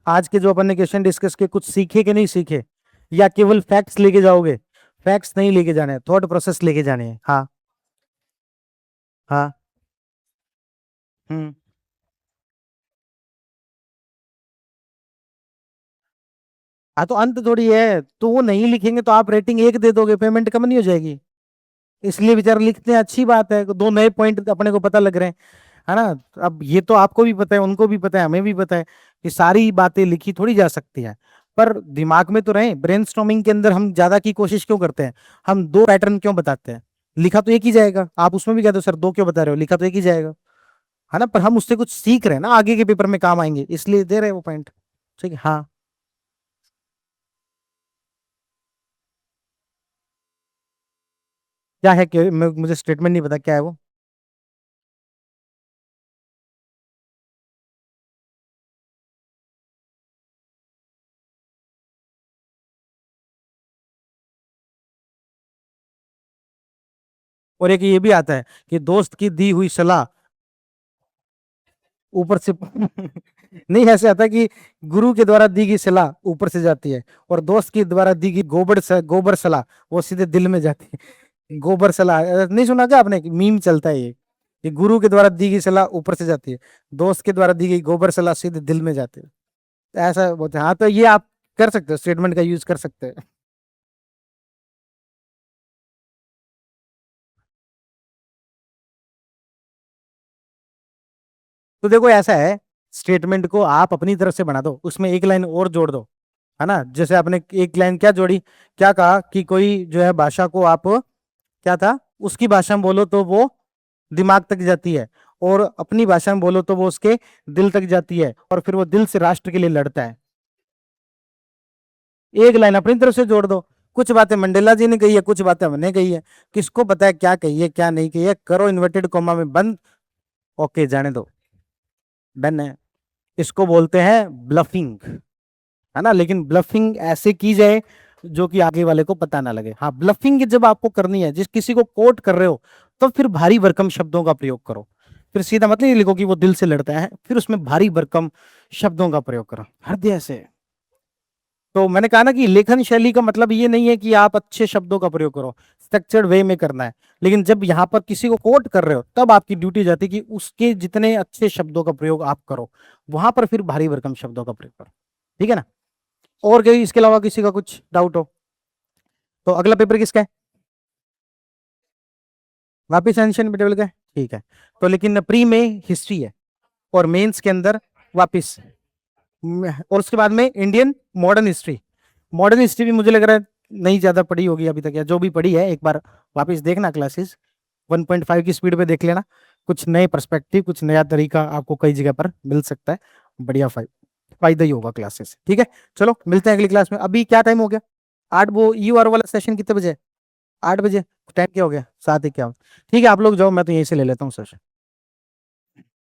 आज के जो अपन ने क्वेश्चन डिस्कस किए, कुछ सीखे कि नहीं सीखे, या केवल फैक्ट्स लेके जाओगे? फैक्ट्स नहीं लेके जाने, थॉट प्रोसेस लेके जाने हैं। हाँ हाँ। हम्म। हाँ तो अंत थोड़ी है, तो वो नहीं लिखेंगे तो आप रेटिंग 1 दे दोगे, पेमेंट कम नहीं हो जाएगी? इसलिए बेचारे लिखते हैं, अच्छी बात है, 2 नए पॉइंट अपने को पता लग रहे हैं, है ना। अब ये तो आपको भी पता है, उनको भी पता है, हमें भी पता है कि सारी बातें लिखी थोड़ी जा सकती हैं, पर दिमाग में तो रहे। ब्रेनस्टॉर्मिंग के अंदर हम ज्यादा की कोशिश क्यों करते हैं? हम 2 पैटर्न क्यों बताते हैं? लिखा तो एक ही जाएगा, आप उसमें भी कहते हो सर 2 क्यों बता रहे हो, लिखा तो एक ही जाएगा, है ना। पर हम उससे कुछ सीख रहे हैं ना, आगे के पेपर में काम आएंगे, इसलिए दे रहे हैं वो पॉइंट। ठीक है, हाँ। क्या है कि मुझे स्टेटमेंट नहीं पता क्या है वो। और एक ये भी आता है कि दोस्त की दी हुई सलाह ऊपर से नहीं, ऐसे आता है कि गुरु के द्वारा दी गई सलाह ऊपर से जाती है, और दोस्त के द्वारा दी गई गोबर सलाह वो सीधे दिल में जाती है। गोबर सलाह नहीं सुना क्या आपने? मीम चलता है ये गुरु के द्वारा दी गई सलाह ऊपर से जाती है, दोस्त के द्वारा दी गई गोबर सलाह सीधे दिल में जाती है, ऐसा बोलते हैं। हाँ तो ये आप कर सकते हो, स्टेटमेंट का यूज कर सकते हैं। तो देखो ऐसा है, स्टेटमेंट को आप अपनी तरफ से बना दो, उसमें एक लाइन और जोड़ दो, है ना। जैसे आपने एक लाइन क्या जोड़ी, क्या कहा कि कोई जो है भाषा को आप, क्या था, उसकी भाषा में बोलो तो वो दिमाग तक जाती है, और अपनी भाषा में बोलो तो वो उसके दिल तक जाती है, और फिर वो दिल से राष्ट्र के लिए लड़ता है। एक लाइन अपनी तरफ से जोड़ दो। कुछ बातें मंडेला जी ने कही है, कुछ बातें हमने कही है, किसको पता है क्या कही है क्या नहीं कही है, करो इन्वर्टेड कॉमा में बंद, ओके जाने दो, डन है। इसको बोलते हैं ब्लफिंग, है ना। लेकिन ब्लफिंग ऐसे की जाए जो कि आगे वाले को पता ना लगे। हाँ, ब्लफिंग जब आपको करनी है, जिस किसी को कोट कर रहे हो, तो फिर भारी भरकम शब्दों का प्रयोग करो। फिर सीधा मतलब ये लिखो कि वो दिल से लड़ता है, फिर उसमें भारी भरकम शब्दों का प्रयोग करो, हृदय से। तो मैंने कहा ना कि लेखन शैली का मतलब ये नहीं है कि आप अच्छे शब्दों का प्रयोग करो, स्ट्रक्चर्ड वे में करना है। लेकिन जब यहाँ पर किसी को कोट कर रहे हो, तब आपकी ड्यूटी जाती है कि उसके जितने अच्छे शब्दों का प्रयोग आप करो, वहां पर फिर भारी भरकम शब्दों का प्रयोग करो, ठीक है ना। और कोई इसके अलावा किसी का कुछ डाउट हो? तो अगला पेपर किसका है? वापिस एंशियंट मिडिवल का है, ठीक है। तो लेकिन प्री में हिस्ट्री है, और मेंस के अंदर वापिस, और उसके बाद में Indian modern history. Modern history भी मुझे लग रहा है नहीं ज्यादा पढ़ी होगी अभी तक, या जो भी पढ़ी है एक बार वापस देखना क्लासेस, 1.5 की स्पीड पे देख लेना, कुछ नए पर्सपेक्टिव, कुछ नया तरीका आपको कई जगह पर मिल सकता है। बढ़िया फायदा ही होगा क्लासेस, ठीक है। चलो मिलते हैं अगली क्लास में। अभी क्या टाइम हो गया? 8, वो यू आर वाला सेशन कितने बजे? 8 बजे। टाइम क्या हो गया? 7 ही क्या हो? ठीक है, आप लोग जाओ, मैं तो यहीं से ले लेता हूँ सेशन।